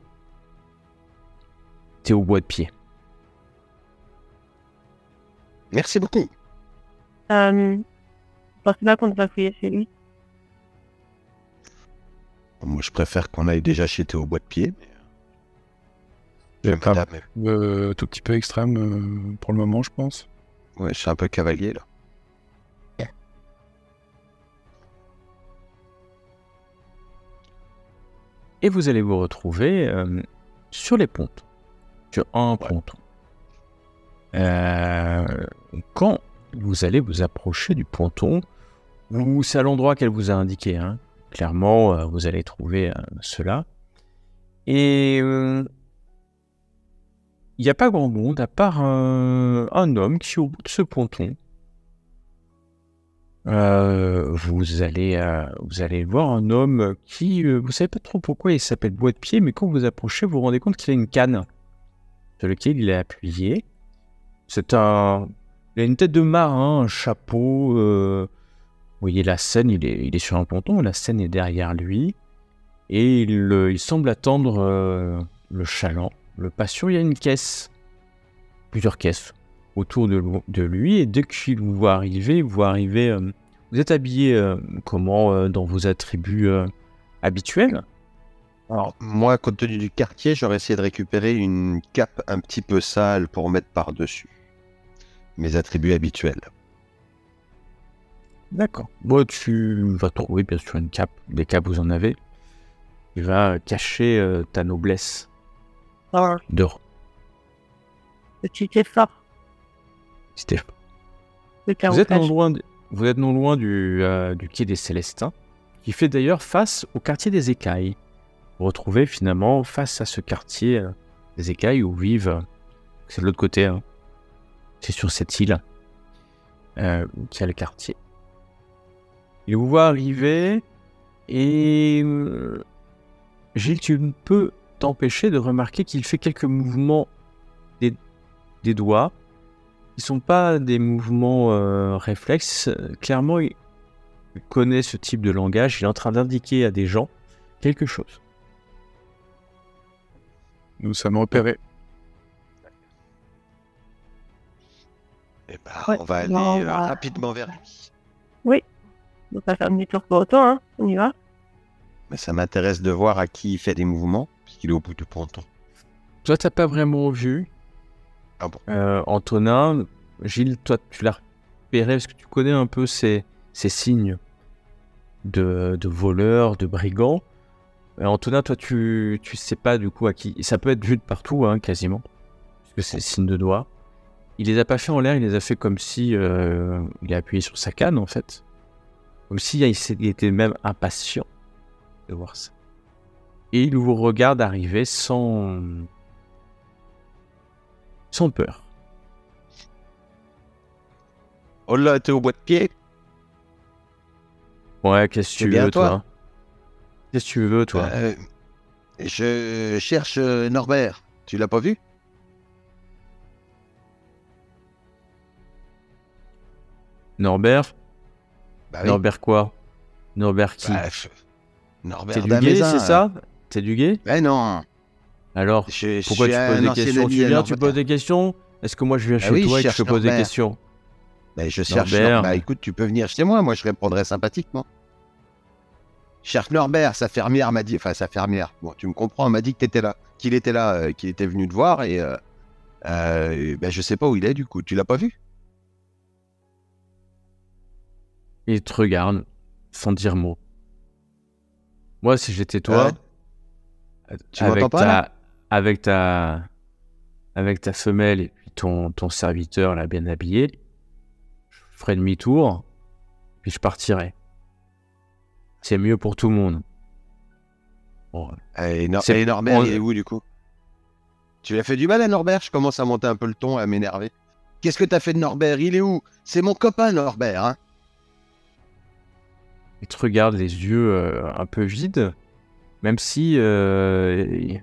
Bois de Pied. Merci beaucoup. Je pense pas qu'on va fouiller chez lui. Moi, je préfère qu'on aille déjà chez Théo Bois de Pied. Tout petit peu extrême pour le moment, je pense. Ouais, je suis un peu cavalier, là. Et vous allez vous retrouver sur les pontons. Sur un ponton. Quand vous allez vous approcher du ponton, c'est à l'endroit qu'elle vous a indiqué, hein. Clairement, vous allez trouver cela. Et il n'y a pas grand monde à part un homme qui est au bout de ce ponton. Vous allez voir un homme qui, vous savez pas trop pourquoi il s'appelle Bois de Pied, mais quand vous approchez, vous vous rendez compte qu'il a une canne sur laquelle il est appuyé. Il a une tête de marin, un chapeau. Vous voyez la scène, il est sur un ponton, la scène est derrière lui. Et il semble attendre le chaland, le patient. Il y a une caisse, plusieurs caisses autour de lui. Et dès qu'il vous voit arriver, vous êtes habillé comment dans vos attributs habituels? Alors, moi, compte tenu du quartier, j'aurais essayé de récupérer une cape un petit peu sale pour mettre par-dessus mes attributs habituels. D'accord. Bon, tu vas trouver bien sûr une cape. Des capes, vous en avez. Il va cacher ta noblesse. Dehors. Petit effort. Vous êtes non loin du quai des Célestins, qui fait d'ailleurs face au quartier des Écailles. Vous retrouvez finalement face à ce quartier des Écailles où vivent... c'est de l'autre côté, hein. C'est sur cette île qu'il y a le quartier. Il vous voit arriver et... Gilles, tu ne peux t'empêcher de remarquer qu'il fait quelques mouvements des doigts. Ils ne sont pas des mouvements réflexes. Clairement, il connaît ce type de langage. Il est en train d'indiquer à des gens quelque chose. Nous sommes repérés. Eh ben, Ouais, on va aller on va- rapidement vers lui. On va faire demi-tour pour autant, hein. On y va. Mais ça m'intéresse de voir à qui il fait des mouvements, puisqu'il est au bout du ponton. Toi, tu n'as pas vraiment vu. Ah bon? Antonin, Gilles, toi, tu l'as repéré parce que tu connais un peu ces signes de voleurs, de brigands. Antonin, toi, tu sais pas du coup à qui. Ça peut être vu de partout, hein, quasiment. Parce que c'est des signes de doigts. Il les a pas fait en l'air, il les a fait comme si il a appuyé sur sa canne, en fait. Comme s'il il était même impatient de voir ça. Et il vous regarde arriver sans peur. Oh là, t'es au bois de pied? Ouais, qu'est-ce que C'est tu bien veux, toi. toi? Qu'est-ce que tu veux, toi? Je cherche Norbert. Tu l'as pas vu? Norbert? Bah oui. Norbert quoi? Norbert qui? Bah, T'es Norbert du gay, Damaisin. c'est ça? T'es du gay? Ben non. Alors, pourquoi tu poses des questions? Tu viens, tu poses des questions? Est-ce que moi je viens Ah chez oui, toi je et que je te cherche pose des Norbert. questions? Ben, je cherche Norbert. Norbert. Bah écoute, tu peux venir chez moi je répondrai sympathiquement. Cherche Norbert, sa fermière m'a dit, enfin sa fermière, bon tu me comprends, elle m'a dit que t'étais là, qu'il était là, qu'il était venu te voir et ben, je sais pas où il est du coup, tu l'as pas vu? Il te regarde, sans dire mot. Moi, si j'étais toi, Tu m'entends pas là? avec ta femelle et puis ton serviteur là bien habillé, je ferais demi-tour, puis je partirais. C'est mieux pour tout le monde. Bon, Et C'est- Norbert, on- il est où du coup? Tu l'as fait du mal à Norbert? Je commence à monter un peu le ton, à m'énerver. Qu'est-ce que t'as fait de Norbert? Il est où? C'est mon copain Norbert, hein? il te regarde les yeux un peu vides, même si tu le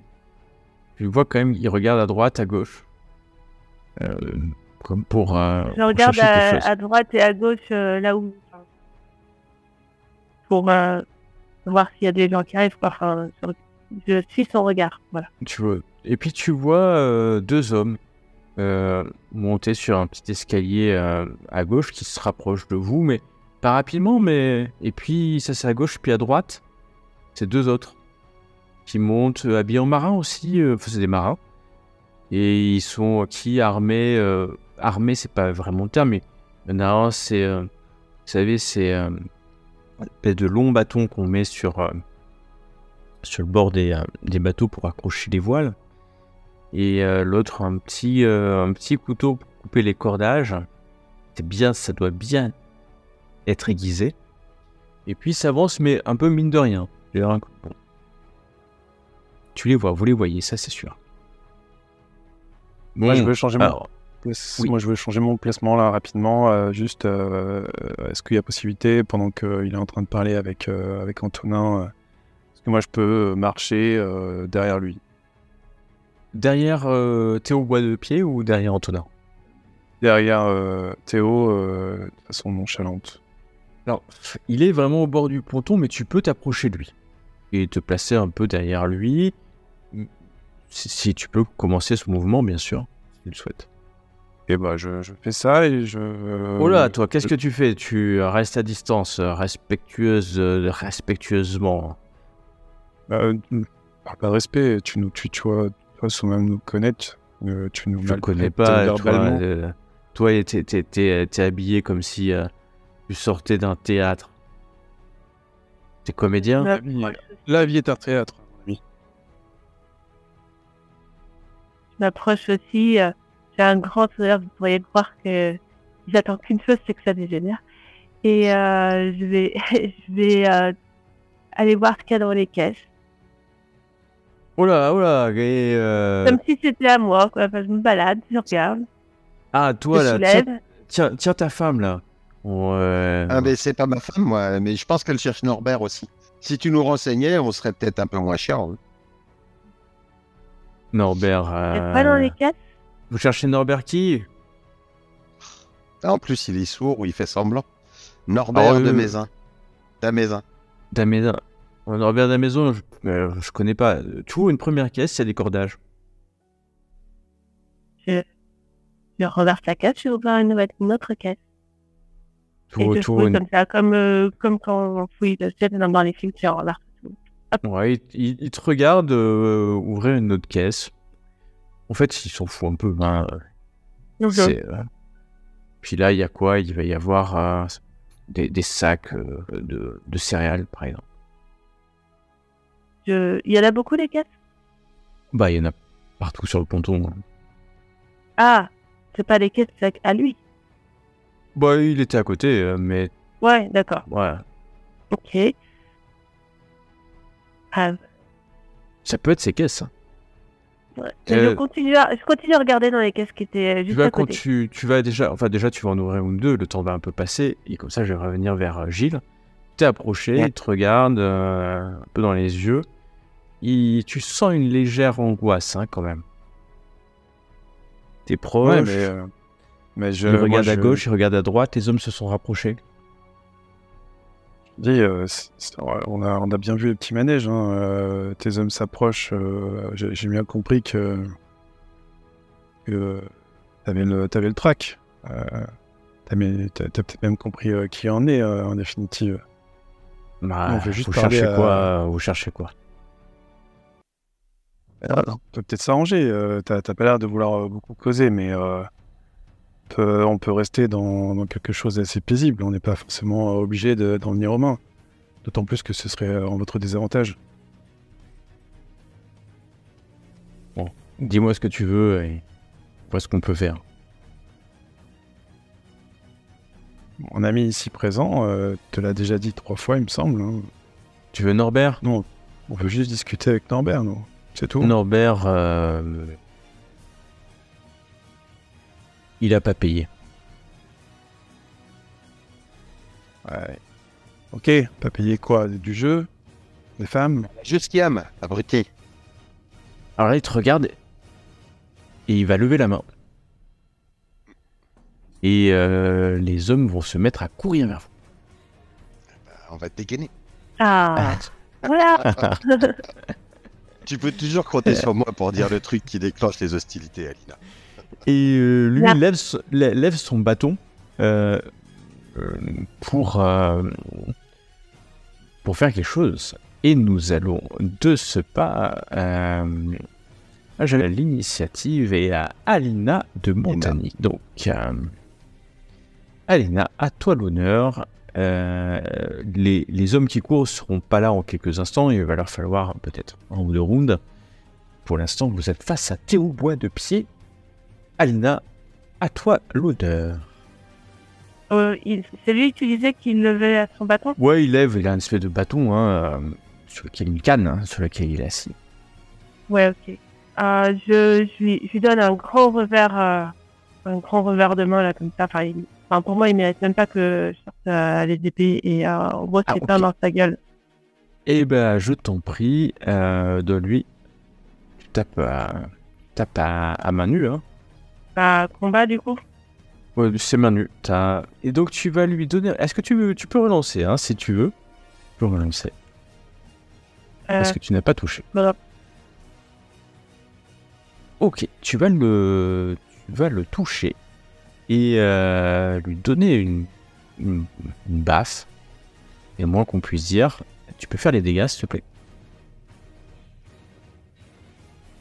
vois quand même, il regarde à droite, à gauche. Comme pour Je regarde chercher quelque chose. à droite et à gauche, là où. Pour voir s'il y a des gens qui arrivent, quoi. Enfin, je suis son regard. Voilà. Tu vois. Et puis tu vois deux hommes monter sur un petit escalier à gauche qui se rapproche de vous, mais pas rapidement, mais... Et puis ça c'est à gauche, puis à droite, c'est deux autres qui montent, habillés en marin aussi, c'est des marins. Et ils sont armés, armés c'est pas vraiment le terme, mais il y en a un, c'est, vous savez, c'est de longs bâtons qu'on met sur le bord des bateaux pour accrocher les voiles. Et l'autre, un petit couteau pour couper les cordages. C'est bien, ça doit bien être aiguisé. Et puis ça avance, mais un peu mine de rien. Bon. Tu les vois, vous les voyez, ça c'est sûr. Moi, je veux changer alors, oui. Moi, je veux changer mon placement là rapidement. Juste, est-ce qu'il y a possibilité, pendant qu'il est en train de parler avec Antonin, est-ce que moi je peux marcher derrière lui? Derrière Théo Bois de Pied ou derrière Antonin? Derrière Théo, de façon nonchalante. Alors, il est vraiment au bord du ponton, mais tu peux t'approcher de lui et te placer un peu derrière lui. Si tu peux commencer ce mouvement, bien sûr, si tu le souhaites. Et bah, je fais ça et je. Oh là, toi, qu'est-ce que tu fais? Tu restes à distance, respectueusement. Parle pas de respect, tu vois, sans même nous connaître, tu nous Je ne connais maltraites pas, verbalement. toi, t'es habillé comme si tu sortais d'un théâtre. T'es comédien? La vie est un théâtre, mon ami. Je m'approche aussi. J'ai un grand sourire. Vous pourriez croire que j'attends qu'une chose, c'est que ça dégénère. Et je vais aller voir ce qu'il y a dans les caisses. Oh là, et Comme si c'était à moi, quoi. Enfin, je me balade, je regarde, ah, toi, je là, soulève. tiens ta femme, là. Ah mais c'est pas ma femme moi, mais je pense qu'elle cherche Norbert aussi. Si tu nous renseignais, on serait peut-être un peu moins chiant. Hein. Norbert. C'est pas dans les caisses? Vous cherchez Norbert qui? Ah, en plus, il est sourd ou il fait semblant. Norbert de Mézin. D'Amézin. Damézin. Norbert Damézin, je connais pas. Tu ouvres une première caisse, il y a des cordages. Je renverse la caisse, je vais ouvrir une autre caisse. Tu Et ouvres- je tu ouvres fouille une- comme ça, comme quand on fouille le ciel dans les films, je renverse tout. Ouais, il te regarde ouvrir une autre caisse. En fait, il s'en fout un peu. Hein. Donc, Puis là, il y a quoi? Il va y avoir des sacs de céréales, par exemple. il y en a beaucoup, les caisses? Bah, il y en a partout sur le ponton. Hein. Ah, c'est pas des caisses, c'est à lui. Bah, il était à côté, mais Ouais, d'accord. ouais. Ok. Ah, Ça peut être ses caisses. Hein. ouais. Je continue à regarder dans les caisses qui étaient Tu juste vas, à quand côté. tu vas déjà, enfin déjà tu vas en ouvrir une ou deux, le temps va un peu passer, et comme ça je vais revenir vers Gilles. T'es approché, Ouais. il te regarde un peu dans les yeux. Tu sens une légère angoisse hein, quand même. T'es proche, Ouais, mais il regarde à gauche, il regarde à droite, les hommes se sont rapprochés. Je dis, on a bien vu les petits manèges. Hein, tes hommes s'approchent. J'ai bien compris que t'avais le track. T'as peut-être même compris qui en est en définitive. Bah, On veut juste vous parler cherchez à- quoi Vous cherchez quoi? On peut peut-être s'arranger. T'as pas l'air de vouloir beaucoup causer, mais on peut rester dans quelque chose d'assez paisible. On n'est pas forcément obligé d'en venir aux mains. D'autant plus que ce serait en votre désavantage. Dis-moi ce que tu veux et on voit ce qu'on peut faire. Mon ami ici présent te l'a déjà dit 3 fois, il me semble. Hein. Tu veux Norbert? Non, on veut juste discuter avec Norbert, nous. C'est tout. Norbert, il a pas payé. Ouais. Ok, pas payer quoi? Du jeu? Des femmes? Jusquiam, abruti. Alors là, il te regarde et il va lever la main. Et les hommes vont se mettre à courir vers vous. On va te dégainer. Ah, voilà. Tu peux toujours compter sur moi pour dire le truc qui déclenche les hostilités, Alina. Et lui Là. lève son bâton pour faire quelque chose. Et nous allons de ce pas... j'avais l'initiative et à Alina de Montagny. Donc, Alina, à toi l'honneur. Les hommes qui courent seront pas là en quelques instants. Il va leur falloir peut-être 1 ou 2 rounds. Pour l'instant, vous êtes face à Théo Bois de Pied. Alina, à toi l'honneur. C'est lui qui disait qu'il levait à son bâton? Ouais, il a une espèce de bâton hein, sur lequel une canne, hein, sur lequel il est assis. Ouais, ok. Je lui donne un grand revers de main, là, comme ça. Enfin, pour moi, il mérite même pas que je sorte les épées et on voit ses pains ok. dans sa gueule. Eh ben, je t'en prie, donne-lui. Tu tapes à main nue, hein. Combat, du coup? Ouais, c'est main nue. Et donc, tu vas lui donner... Est-ce que tu peux relancer, hein, si tu veux. Tu peux relancer. Parce que tu n'as pas touché. Voilà. Ok, tu vas le toucher et lui donner une baffe. Et moins qu'on puisse dire, tu peux faire les dégâts, s'il te plaît.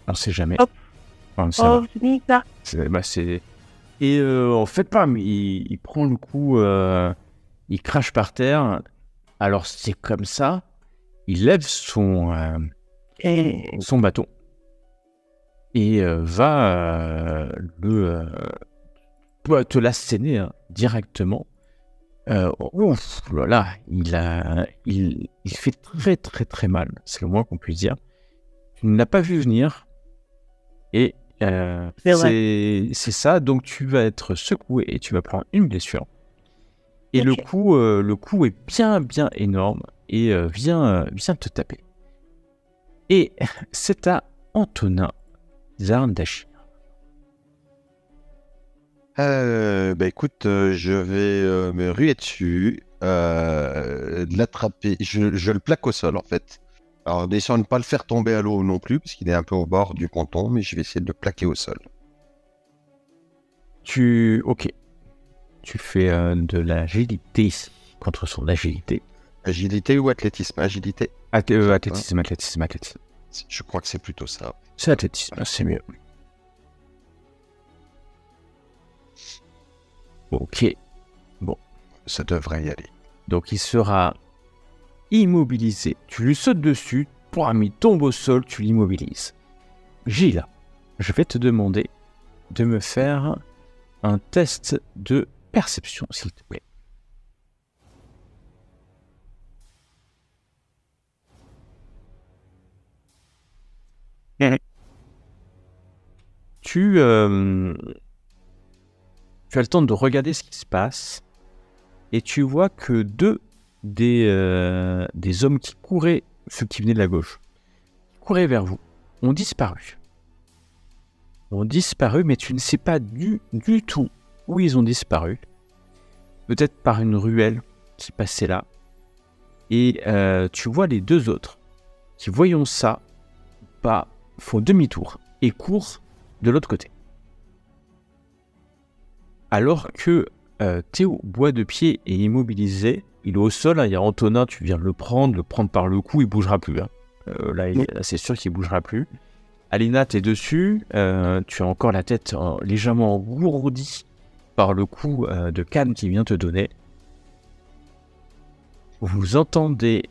On sait jamais. Hop. Enfin, ça va. Oh, c'est mis ça. Et en fait, il prend le coup, il crache par terre. Alors c'est comme ça, il lève son bâton et va te l'asséner hein, directement. Ouf, là, il fait très très très mal. C'est le moins qu'on puisse dire. Tu ne l'as pas vu venir et c'est ça. Donc tu vas être secoué et tu vas prendre une blessure. Et Ok. le coup est bien énorme et vient te taper. Et c'est à Antonin Zarn d'agir. Écoute, je vais me ruer dessus, l'attraper. Je le plaque au sol en fait. Alors, en essayant de ne pas le faire tomber à l'eau non plus, parce qu'il est un peu au bord du ponton, mais je vais essayer de le plaquer au sol. Ok. Tu fais de l'agilité contre son agilité. Agilité ou athlétisme? Agilité. Athlétisme. Je crois que c'est plutôt ça. C'est athlétisme, c'est mieux. Ok. Ça devrait y aller. Donc il sera immobilisé. Tu lui sautes dessus, il tombe au sol, tu l'immobilises. Gilles, je vais te demander de me faire un test de perception, s'il te plaît. Tu as le temps de regarder ce qui se passe et tu vois que deux des hommes qui couraient, ceux qui venaient de la gauche, qui couraient vers vous, ont disparu. Mais tu ne sais pas du tout où ils ont disparu. Peut-être par une ruelle qui passait là. Et tu vois les deux autres qui, voyant ça, font demi-tour et courent de l'autre côté. Alors que Théo, bois de pied, est immobilisé, il est au sol, il y a Antonin, tu viens le prendre par le cou, il bougera plus. Là, c'est sûr qu'il bougera plus. Alina, t'es dessus, tu as encore la tête légèrement engourdie par le coup de canne qui vient te donner. Vous entendez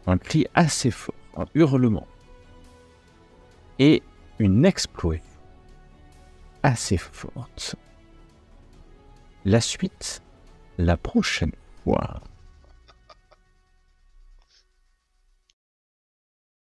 un cri assez fort, un hurlement, et une explosion assez forte. La suite, la prochaine fois.